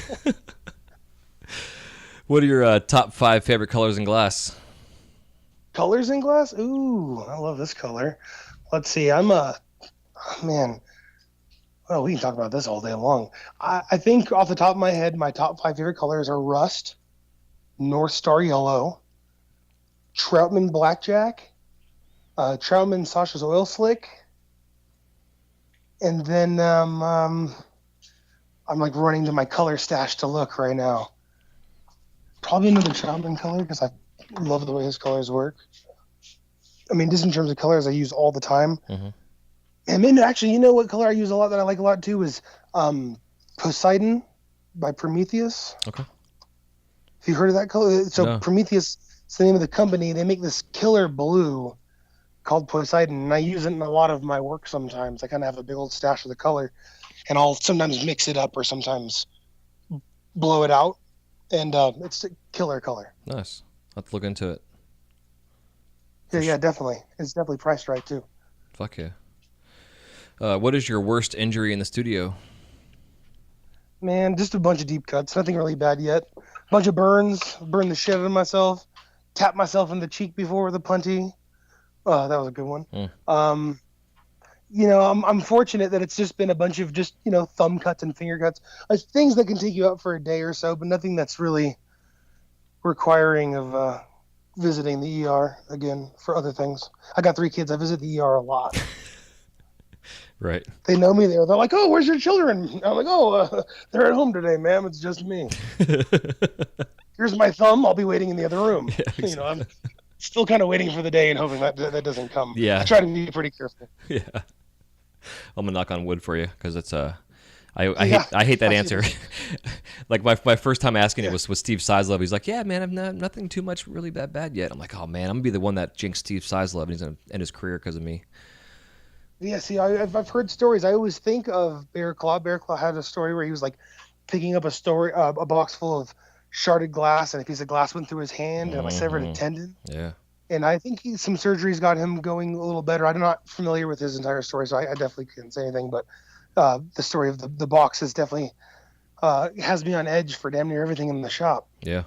What are your top 5 favorite colors in glass? Colors in glass? Ooh, I love this color. Let's see. Man. Well, we can talk about this all day long. I think off the top of my head, my top 5 favorite colors are rust, North Star yellow, Troutman blackjack, Troutman Sasha's oil slick, and then I'm like running to my color stash to look right now. Probably another Troutman color because I love the way his colors work. I mean, just in terms of colors I use all the time. Mm-hmm. And then actually, you know what color I use a lot that I like a lot too is Poseidon by Prometheus. Okay. Have you heard of that color? So No. Prometheus is the name of the company. They make this killer blue called Poseidon, and I use it in a lot of my work sometimes. I kind of have a big old stash of the color, and I'll sometimes mix it up or sometimes blow it out, and it's a killer color. Nice. I'll have to look into it. Yeah, definitely. It's definitely priced right too. Fuck yeah. What is your worst injury in the studio? Man, just a bunch of deep cuts. Nothing really bad yet. Bunch of burns. Burned the shit out of myself. Tapped myself in the cheek before with a punty. That was a good one. I'm fortunate that it's just been a bunch of just, thumb cuts and finger cuts. Things that can take you out for a day or so, but nothing that's really requiring of visiting the ER again for other things. I got 3 kids. I visit the ER a lot. Right. They know me there. They're like, "Oh, where's your children?" I'm like, "Oh, they're at home today, ma'am. It's just me. Here's my thumb. I'll be waiting in the other room." Yeah, exactly. I'm still kind of waiting for the day and hoping that doesn't come. Yeah. I try to be pretty careful. Yeah. I'm gonna knock on wood for you because it's I hate that answer. Like my first time asking it was with Steve Sizelove. He's like, "Yeah, man, I've nothing too much really that bad yet." I'm like, "Oh man, I'm gonna be the one that jinxed Steve Sizelove and he's gonna end his career because of me." Yeah, see, I've heard stories. I always think of Bear Claw. Bear Claw had a story where he was like picking up a box full of sharded glass, and a piece of glass went through his hand and like severed a Mm-hmm. tendon. Yeah. And I think some surgeries got him going a little better. I'm not familiar with his entire story, so I definitely can't say anything. But the story of the box is definitely has me on edge for damn near everything in the shop. Yeah.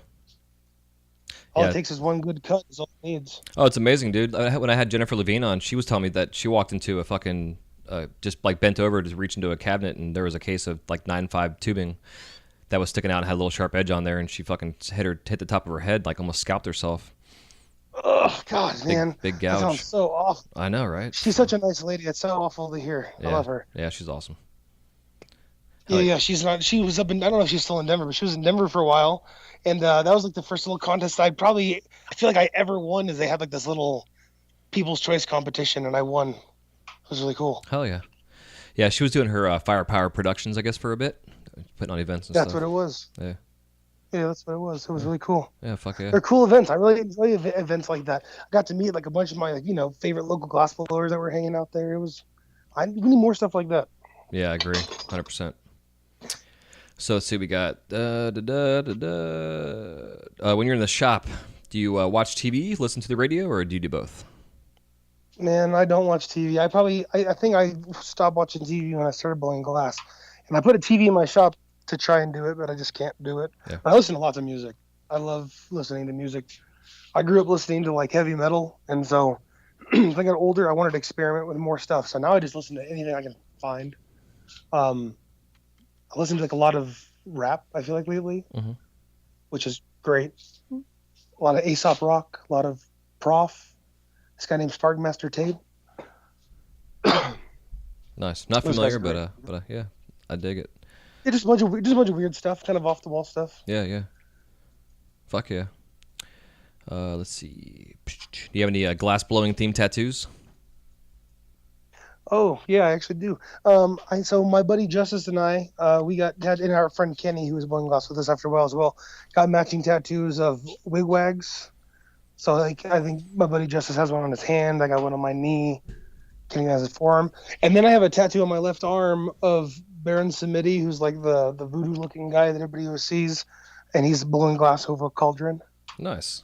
All it Yeah. takes is one good cut. Is all it needs. Oh, it's amazing, dude. When I had Jennifer Levine on, she was telling me that she walked into a fucking just like bent over to reach into a cabinet, and there was a case of like 9.5 tubing that was sticking out and had a little sharp edge on there, and she fucking hit the top of her head, like almost scalped herself. Oh God, man, Big that sounds gouge. so awful. I know, right? She's such a nice lady. It's so awful to hear. I Yeah. love her. Yeah, she's awesome. Yeah, Hell yeah. She's not. She was up in. I don't know if she's still in Denver, but she was in Denver for a while, and that was like the first little contest I feel like I ever won. Is they had like this little People's Choice competition, and I won. It was really cool. hell yeah. Yeah, she was doing her Firepower Productions, I guess, for a bit, putting on events and That's what stuff. it was. Yeah. Yeah, that's what it was. It was Yeah. really cool. Yeah, fuck yeah. They're cool events. I really enjoy events like that. I got to meet like a bunch of my like favorite local glass blowers that were hanging out there. It was. We need more stuff like that. Yeah, I agree. 100%. So let's see, we got when you're in the shop, do you watch TV, listen to the radio, or do you do both? Man, I don't watch TV. I think I stopped watching TV when I started blowing glass, and I put a TV in my shop to try and do it, but I just can't do it. Yeah. I listen to lots of music. I love listening to music. I grew up listening to like heavy metal, and so as I got older, I wanted to experiment with more stuff. So now I just listen to anything I can find. Um, I listen to like a lot of rap. I feel like lately, Mhm. which is great. A lot of Aesop Rock, a lot of Prof. This guy named Sparkmaster Tape. Nice. Not Those guys familiar, are great. but yeah, I dig it. Yeah, just a bunch of weird stuff, kind of off the wall stuff. Yeah, yeah. Fuck yeah. Let's see. Do you have any glass blowing themed tattoos? Oh yeah, I actually do. So my buddy Justice and I, we and our friend Kenny, who was blowing glass with us after a while as well, got matching tattoos of wigwags. So like, I think my buddy Justice has one on his hand. I got one on my knee. Kenny has his forearm, and then I have a tattoo on my left arm of Baron Samedi, who's like the voodoo looking guy that everybody always sees, and he's blowing glass over a cauldron. Nice.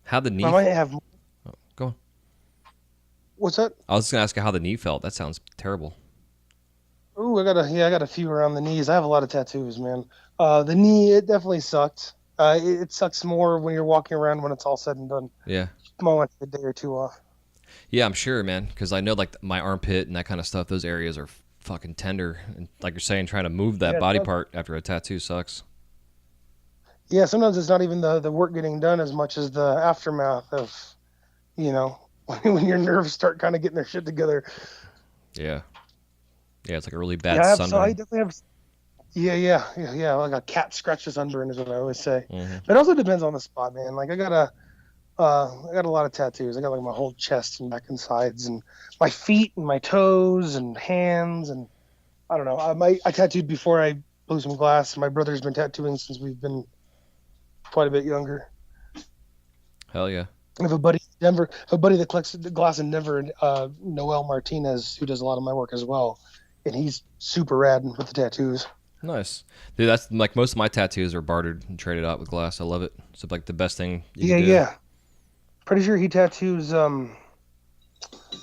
How the I knee? might have. Oh, go on. What's that? I was just gonna ask you how the knee felt. That sounds terrible. Ooh, I got a few around the knees. I have a lot of tattoos, man. The knee, it definitely sucked. It sucks more when you're walking around when it's all said and done. Yeah. I might want to take a day or two off. Yeah, I'm sure, man. Because I know like my armpit and that kind of stuff. Those areas are fucking tender, and like you're saying, trying to move that Yeah, body part after a tattoo sucks. yeah. Sometimes it's not even the work getting done as much as the aftermath of, you know, when your nerves start kind of getting their shit together. Yeah. Yeah, it's like a really Yeah, bad I sunburn. definitely have. Yeah. Like a cat scratch the sunburn is what I always say. Hmm. But it also depends on the spot, man. Like I got a lot of tattoos. I got like my whole chest and back and sides, and my feet and my toes and hands, and I don't know. I tattooed before I blew some glass. My brother's been tattooing since we've been quite a bit younger. Hell yeah. I have a buddy in Denver, a buddy that collects the glass in Denver, Noel Martinez, who does a lot of my work as well, and he's super rad with the tattoos. Nice. Dude, that's like most of my tattoos are bartered and traded out with glass. I love it. It's like the best thing you Yeah, can do. yeah. Pretty sure he tattoos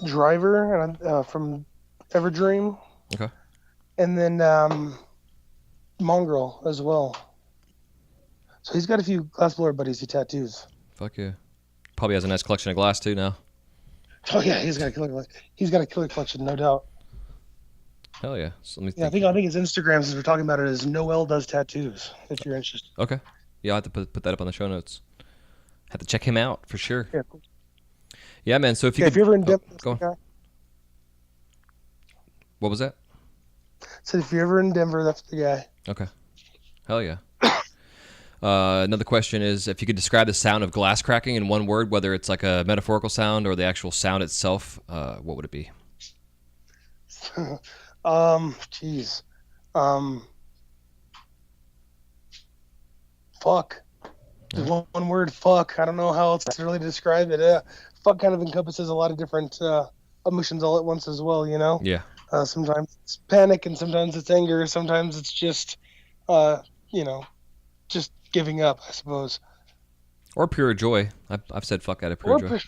Driver from Everdream, Okay. and then Mongrel as well. So he's got a few glassblower buddies he tattoos. Fuck yeah. Probably has a nice collection of glass too now. Oh yeah, he's got a killer collection, no doubt. Hell yeah. So let me Yeah, think. I think his Instagram, since we're talking about it, is Noel Does Tattoos. If you're interested. Okay. Yeah, I'll have to put that up on the show notes. Have to check him out for sure. Yeah, cool. Yeah, man. So if you Yeah, could, if you're ever in oh, Denver, go on. What was that? So if you're ever in Denver, that's the guy. Okay. Hell yeah. Another question is if you could describe the sound of glass cracking in one word, whether it's like a metaphorical sound or the actual sound itself, what would it be? Jeez. Um, fuck. Just one word, fuck. I don't know how else to really describe it. Fuck kind of encompasses a lot of emotions all at once as well. Yeah. Sometimes it's panic, and sometimes it's anger. Sometimes it's just, uh, you know, just giving up, I suppose. Or pure joy. I've said fuck out of pure Or joy.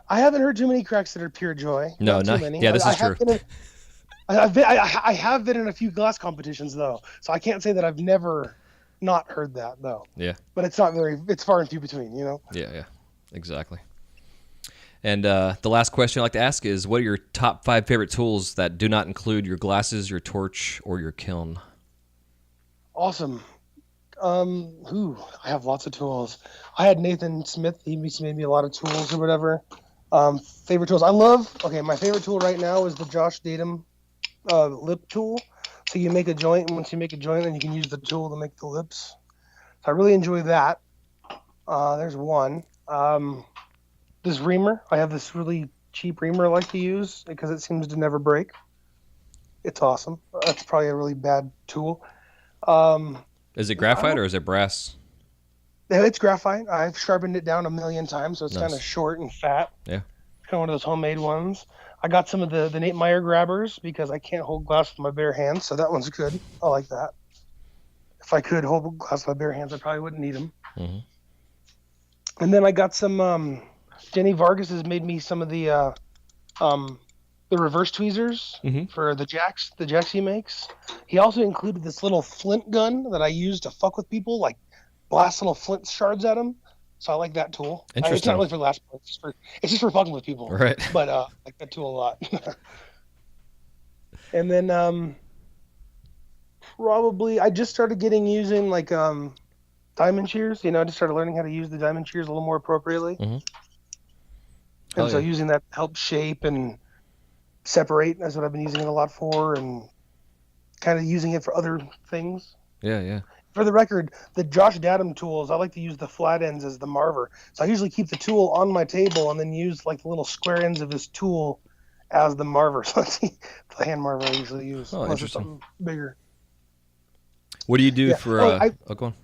I haven't heard too many cracks that are pure joy. No, Not too not many. yeah. This I is have true. been in, I have been in a few glass competitions though, so I can't say that I've never not heard that though. Yeah. But it's not very. It's far and few between. Yeah. Yeah. Exactly. And the last question I like to ask is, what are your top 5 favorite tools that do not include your glasses, your torch, or your kiln? Awesome. I have lots of tools. I had Nathan Smith. He made me a lot of tools or whatever. Favorite tools. Okay, my favorite tool right now is the Josh Datum lip tool. So you make a joint, and once you make a joint, then you can use the tool to make the lips. So I really enjoy that. There's one. This reamer. I have this really cheap reamer I like to use because it seems to never break. It's awesome. That's probably a really bad tool. Is it graphite or is it brass? It's graphite. I've sharpened it down a million times, so it's Nice. kind of short and fat. Yeah. Kind of one of those homemade ones. I got some of the Nate Meyer grabbers because I can't hold glass with my bare hands, so that one's good. I like that. If I could hold glass with my bare hands, I probably wouldn't need them. Mm-hmm. And then I got some. Jenny Vargas has made me some of the reverse tweezers for the jacks he makes. He also included this little flint gun that I use to fuck with people, like blast little flint shards at them. So I like that tool. It's Interesting. not really for last part. It's just for fucking with people. Right. But I like that tool a lot. And then probably I just started using like diamond shears. I just started learning how to use the diamond shears a little more appropriately. Mm-hmm. And so using that helps shape and separate. That's what I've been using it a lot for, and kind of using it for other things. Yeah, yeah. For the record, the Josh Datum tools, I like to use the flat ends as the marver. So I usually keep the tool on my table and then use like the little square ends of his tool as the marver. So that's the hand marver I usually use. Oh, Unless it's interesting. something bigger. What do you do for? Go on.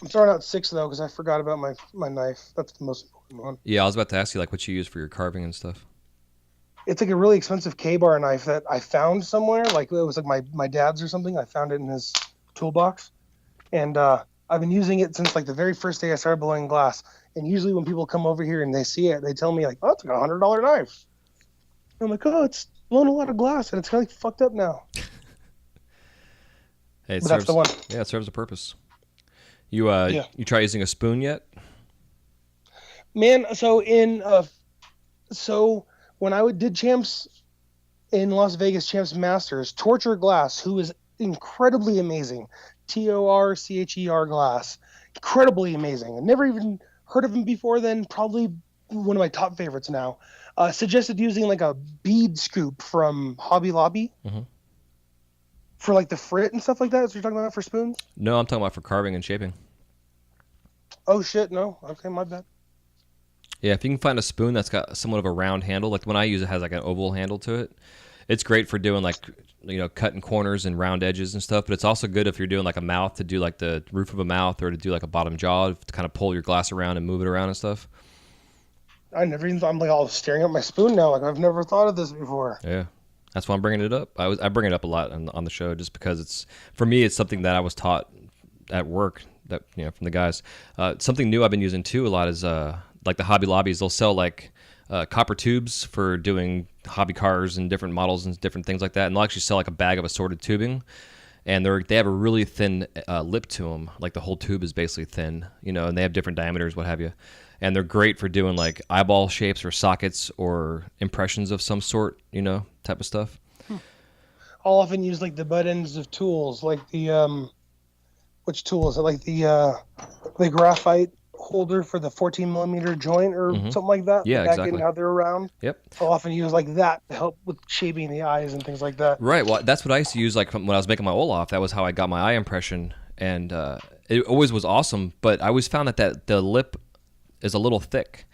I'm throwing out 6 though because I forgot about my knife. That's the most important one. Yeah, I was about to ask you like what you use for your carving and stuff. It's like a really expensive K-bar knife that I found somewhere. Like it was like my dad's or something. I found it in his toolbox. And I've been using it since like the very first day I started blowing glass. And usually when people come over here and they see it, they tell me like, "Oh, it's like $100 knife." And I'm like, "Oh, it's blown a lot of glass and it's kind of like fucked up now." Hey, But that's the one. Yeah, it serves a purpose. You you try using a spoon yet? Man, so when I did champs in Las Vegas, Champs Masters, Torture Glass, who is incredibly amazing, Torcher Glass, incredibly amazing. I never even heard of him before then. Probably one of my top favorites now. Suggested using like a bead scoop from Hobby Lobby for like the frit and stuff like that. That's what you're talking about for spoons? No, I'm talking about for carving and shaping. Oh shit, no. Okay, my bad. Yeah, if you can find a spoon that's got somewhat of a round handle, like the one I use, it has like an oval handle to it. It's great for doing like, cutting corners and round edges and stuff, but it's also good if you're doing like a mouth, to do like the roof of a mouth, or to do like a bottom jaw, to kind of pull your glass around and move it around and stuff. I'm like all staring at my spoon now. Like I've never thought of this before. Yeah. That's why I'm bringing it up. I bring it up a lot on the show just because it's, for me, it's something that I was taught at work that, from the guys. Something new I've been using too a lot is like the Hobby Lobbies. They'll sell like copper tubes for doing hobby cars and different models and different things like that. And they'll actually sell like a bag of assorted tubing. And they have a really thin lip to them. Like the whole tube is basically thin, and they have different diameters, what have you. And they're great for doing like eyeball shapes or sockets or impressions of some sort, type of stuff. I'll often use like the butt ends of tools, like the which tool is it? Like the graphite holder for the 14 millimeter joint or something like that. Yeah, back exactly. in how they're around. Yep. I'll often use like that to help with shaping the eyes and things like that. Right. Well, that's what I used to use. Like when I was making my Olaf, that was how I got my eye impression, and it always was awesome. But I always found that the lip is a little thick.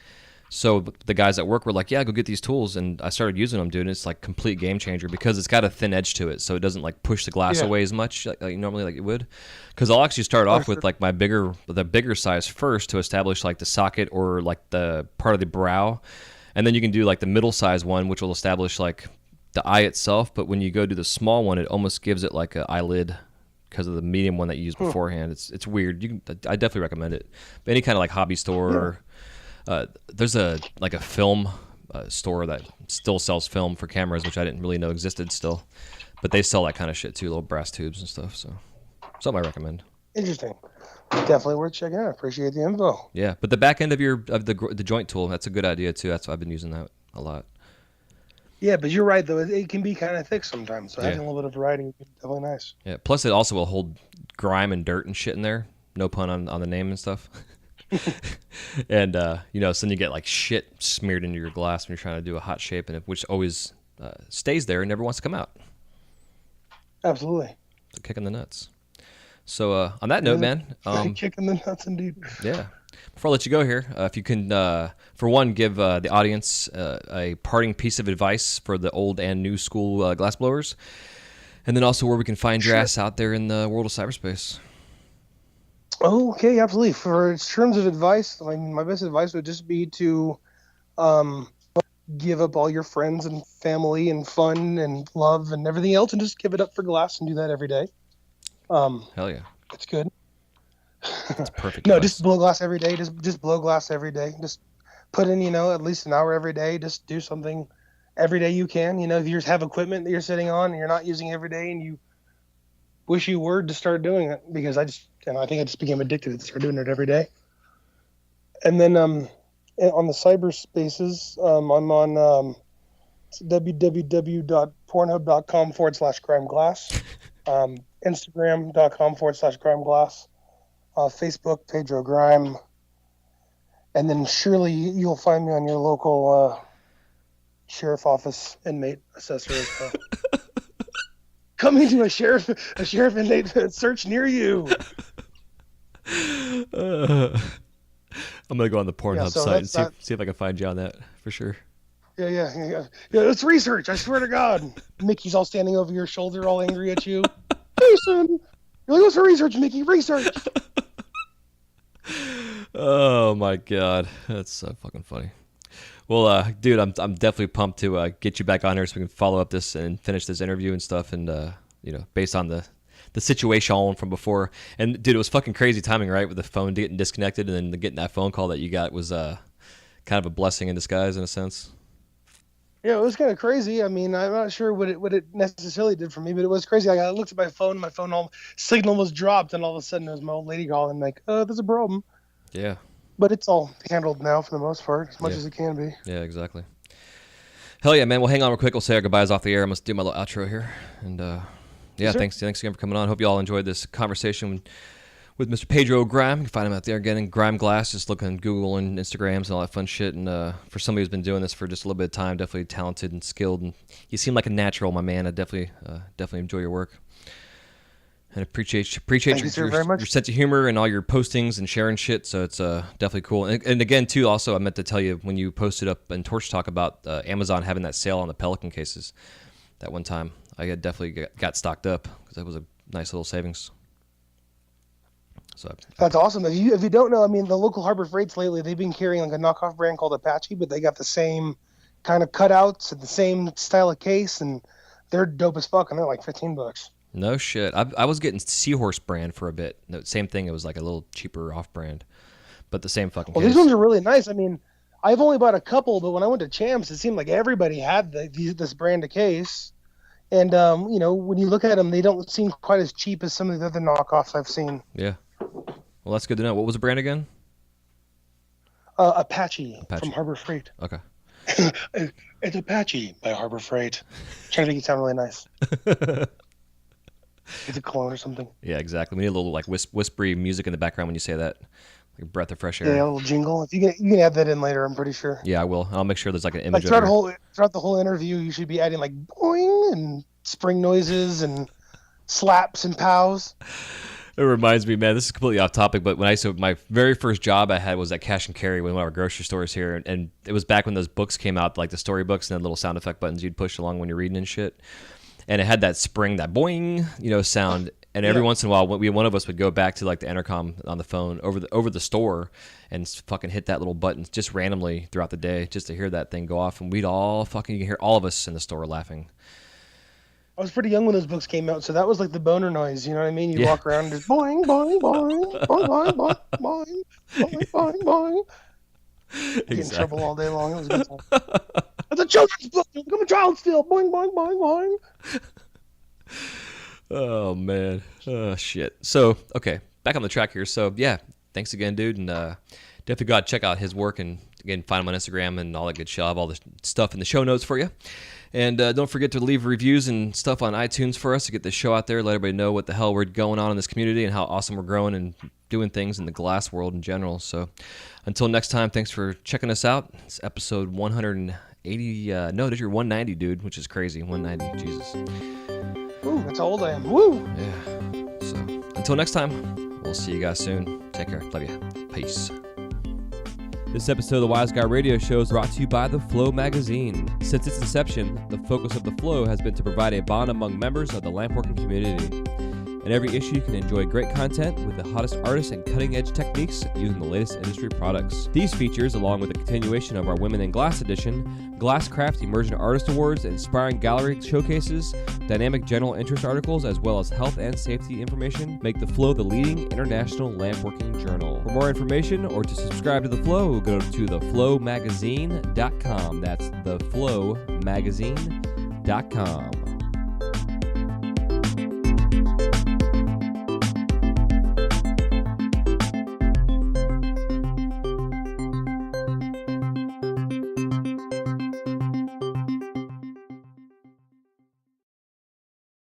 So the guys at work were like, "Yeah, go get these tools," and I started using them, dude. And it's like complete game changer because it's got a thin edge to it, so it doesn't like push the glass away as much like normally like it would. Because I'll actually start off with like the bigger size first to establish like the socket or like the part of the brow, And then you can do like the middle size one, which will establish like the eye itself. But when you go to the small one, it almost gives it like an eyelid because of the medium one that you used beforehand. It's weird. I definitely recommend it. But any kind of like hobby store, there's a film store that still sells film for cameras, which I didn't really know existed still. But they sell that kind of shit too, little brass tubes and stuff. So something I recommend. Interesting. Definitely worth checking out. Appreciate the info. Yeah, but the back end of the joint tool, that's a good idea too. That's why I've been using that a lot. Yeah, but you're right though. It can be kind of thick sometimes. So having a little bit of variety is definitely nice. Yeah. Plus, it also will hold grime and dirt and shit in there. No pun on the name and stuff. And so then you get like shit smeared into your glass when you're trying to do a hot shape, and which always stays there and never wants to come out. Absolutely. So kick in the nuts. So on that note, man, kicking the nuts indeed. Yeah. Before I let you go here, if you can, for one, give the audience a parting piece of advice for the old and new school glassblowers, and then also where we can find your ass out there in the world of cyberspace. Okay, absolutely. For terms of advice, my best advice would just be to give up all your friends and family and fun and love and everything else and just give it up for glass and do that every day. Hell yeah. It's good. That's perfect. No, just blow glass every day. Just blow glass every day. Just put in, at least an hour every day. Just do something every day you can. If you have equipment that you're sitting on and you're not using every day and you wish you were to start doing it, because I think I just became addicted to start doing it every day. And then on the cyberspaces, I'm on www.pornhub.com/crimeglass, Instagram.com/crimeglass, Facebook, Pedro Grime, and then surely you'll find me on your local sheriff office inmate assessor as well. Coming to a sheriff inmate search near you. I'm gonna go on the Pornhub site and see if I can find you on that for sure. Yeah. It's research. I swear to God. Mickey's all standing over your shoulder, all angry at you. Jason, you're like, what's for research, Mickey? Research. Oh my God, that's so fucking funny. Well, dude, I'm definitely pumped to get you back on here so we can follow up this and finish this interview and stuff, and based on the situation from before. And dude, it was fucking crazy timing, right? With the phone getting disconnected and then getting that phone call that you got was kind of a blessing in disguise in a sense. Yeah, it was kind of crazy. I mean, I'm not sure what it necessarily did for me, but it was crazy. I looked at my phone all signal was dropped, and all of a sudden it was my old lady calling, like, "Oh, there's a problem." Yeah. But it's all handled now for the most part, as much as it can be. Yeah, exactly. Hell yeah, man. Well, hang on real quick. We'll say our goodbyes off the air. I must do my little outro here. And thanks again for coming on. Hope you all enjoyed this conversation with Mr. Pedro Grime. You can find him out there again in Grime Glass. Just look on Google and Instagrams and all that fun shit. And for somebody who's been doing this for just a little bit of time, definitely talented and skilled. And you seem like a natural, my man. I definitely enjoy your work. And appreciate your sense of humor and all your postings and sharing shit. So it's definitely cool. And again, too, also, I meant to tell you when you posted up in Torch Talk about Amazon having that sale on the Pelican cases that one time, I had definitely got stocked up because that was a nice little savings. So that's awesome. If you don't know, I mean, the local Harbor Freights lately, they've been carrying like a knockoff brand called Apache, but they got the same kind of cutouts and the same style of case, and they're dope as fuck, and they're like $15. No shit. I was getting Seahorse brand for a bit. No, same thing. It was like a little cheaper off brand, but the same fucking case. These ones are really nice. I mean, I've only bought a couple, but when I went to Champs, it seemed like everybody had this brand of case. And, when you look at them, they don't seem quite as cheap as some of the other knockoffs I've seen. Yeah. Well, that's good to know. What was the brand again? Apache from Harbor Freight. Okay. It's Apache by Harbor Freight. Trying to make it sound really nice. It's a clone or something. Yeah, exactly. We need a little like whispery music in the background when you say that. Like a breath of fresh air. Yeah, a little jingle. If you can add that in later, I'm pretty sure. Yeah, I will. I'll make sure there's like an image. Like throughout the whole interview, you should be adding like boing and spring noises and slaps and pows. It reminds me, man, this is completely off topic, but my very first job I had was at Cash and Carry, one of our grocery stores here, and it was back when those books came out, like the storybooks and then little sound effect buttons you'd push along when you're reading and shit. And it had that spring, that boing, sound. And every once in a while, one of us would go back to like the intercom on the phone over the store and fucking hit that little button just randomly throughout the day just to hear that thing go off. And we'd all fucking, you can hear all of us in the store laughing. I was pretty young when those books came out, so that was like the boner noise. You know what I mean? You walk around and just boing, boing, boing, boing, boing, boing, boing, boing, boing, boing. Get in trouble all day long. It was a good time. That's a children's book. I'm a child still. Boing, boing, boing, boing. Oh, man. Oh, shit. So, okay, back on the track here. So, yeah, thanks again, dude. And definitely got to check out his work. And, again, find him on Instagram and all that good shit. I'll have all the stuff in the show notes for you. And don't forget to leave reviews and stuff on iTunes for us to get the show out there, let everybody know what the hell we're going on in this community and how awesome we're growing and doing things in the glass world in general. So until next time, thanks for checking us out. It's episode 180. No, this is your 190, dude, which is crazy. 190, Jesus. Ooh, that's how old I am. Woo! Yeah. So until next time, we'll see you guys soon. Take care. Love you. Peace. This episode of the Wise Guy Radio Show is brought to you by The Flow magazine. Since its inception, the focus of The Flow has been to provide a bond among members of the lampworking community. In every issue, you can enjoy great content with the hottest artists and cutting-edge techniques using the latest industry products. These features, along with the continuation of our Women in Glass edition, Glasscraft Emerging Artist Awards, inspiring gallery showcases, dynamic general interest articles, as well as health and safety information, make The Flow the leading international lampworking journal. For more information or to subscribe to The Flow, go to theflowmagazine.com. That's theflowmagazine.com.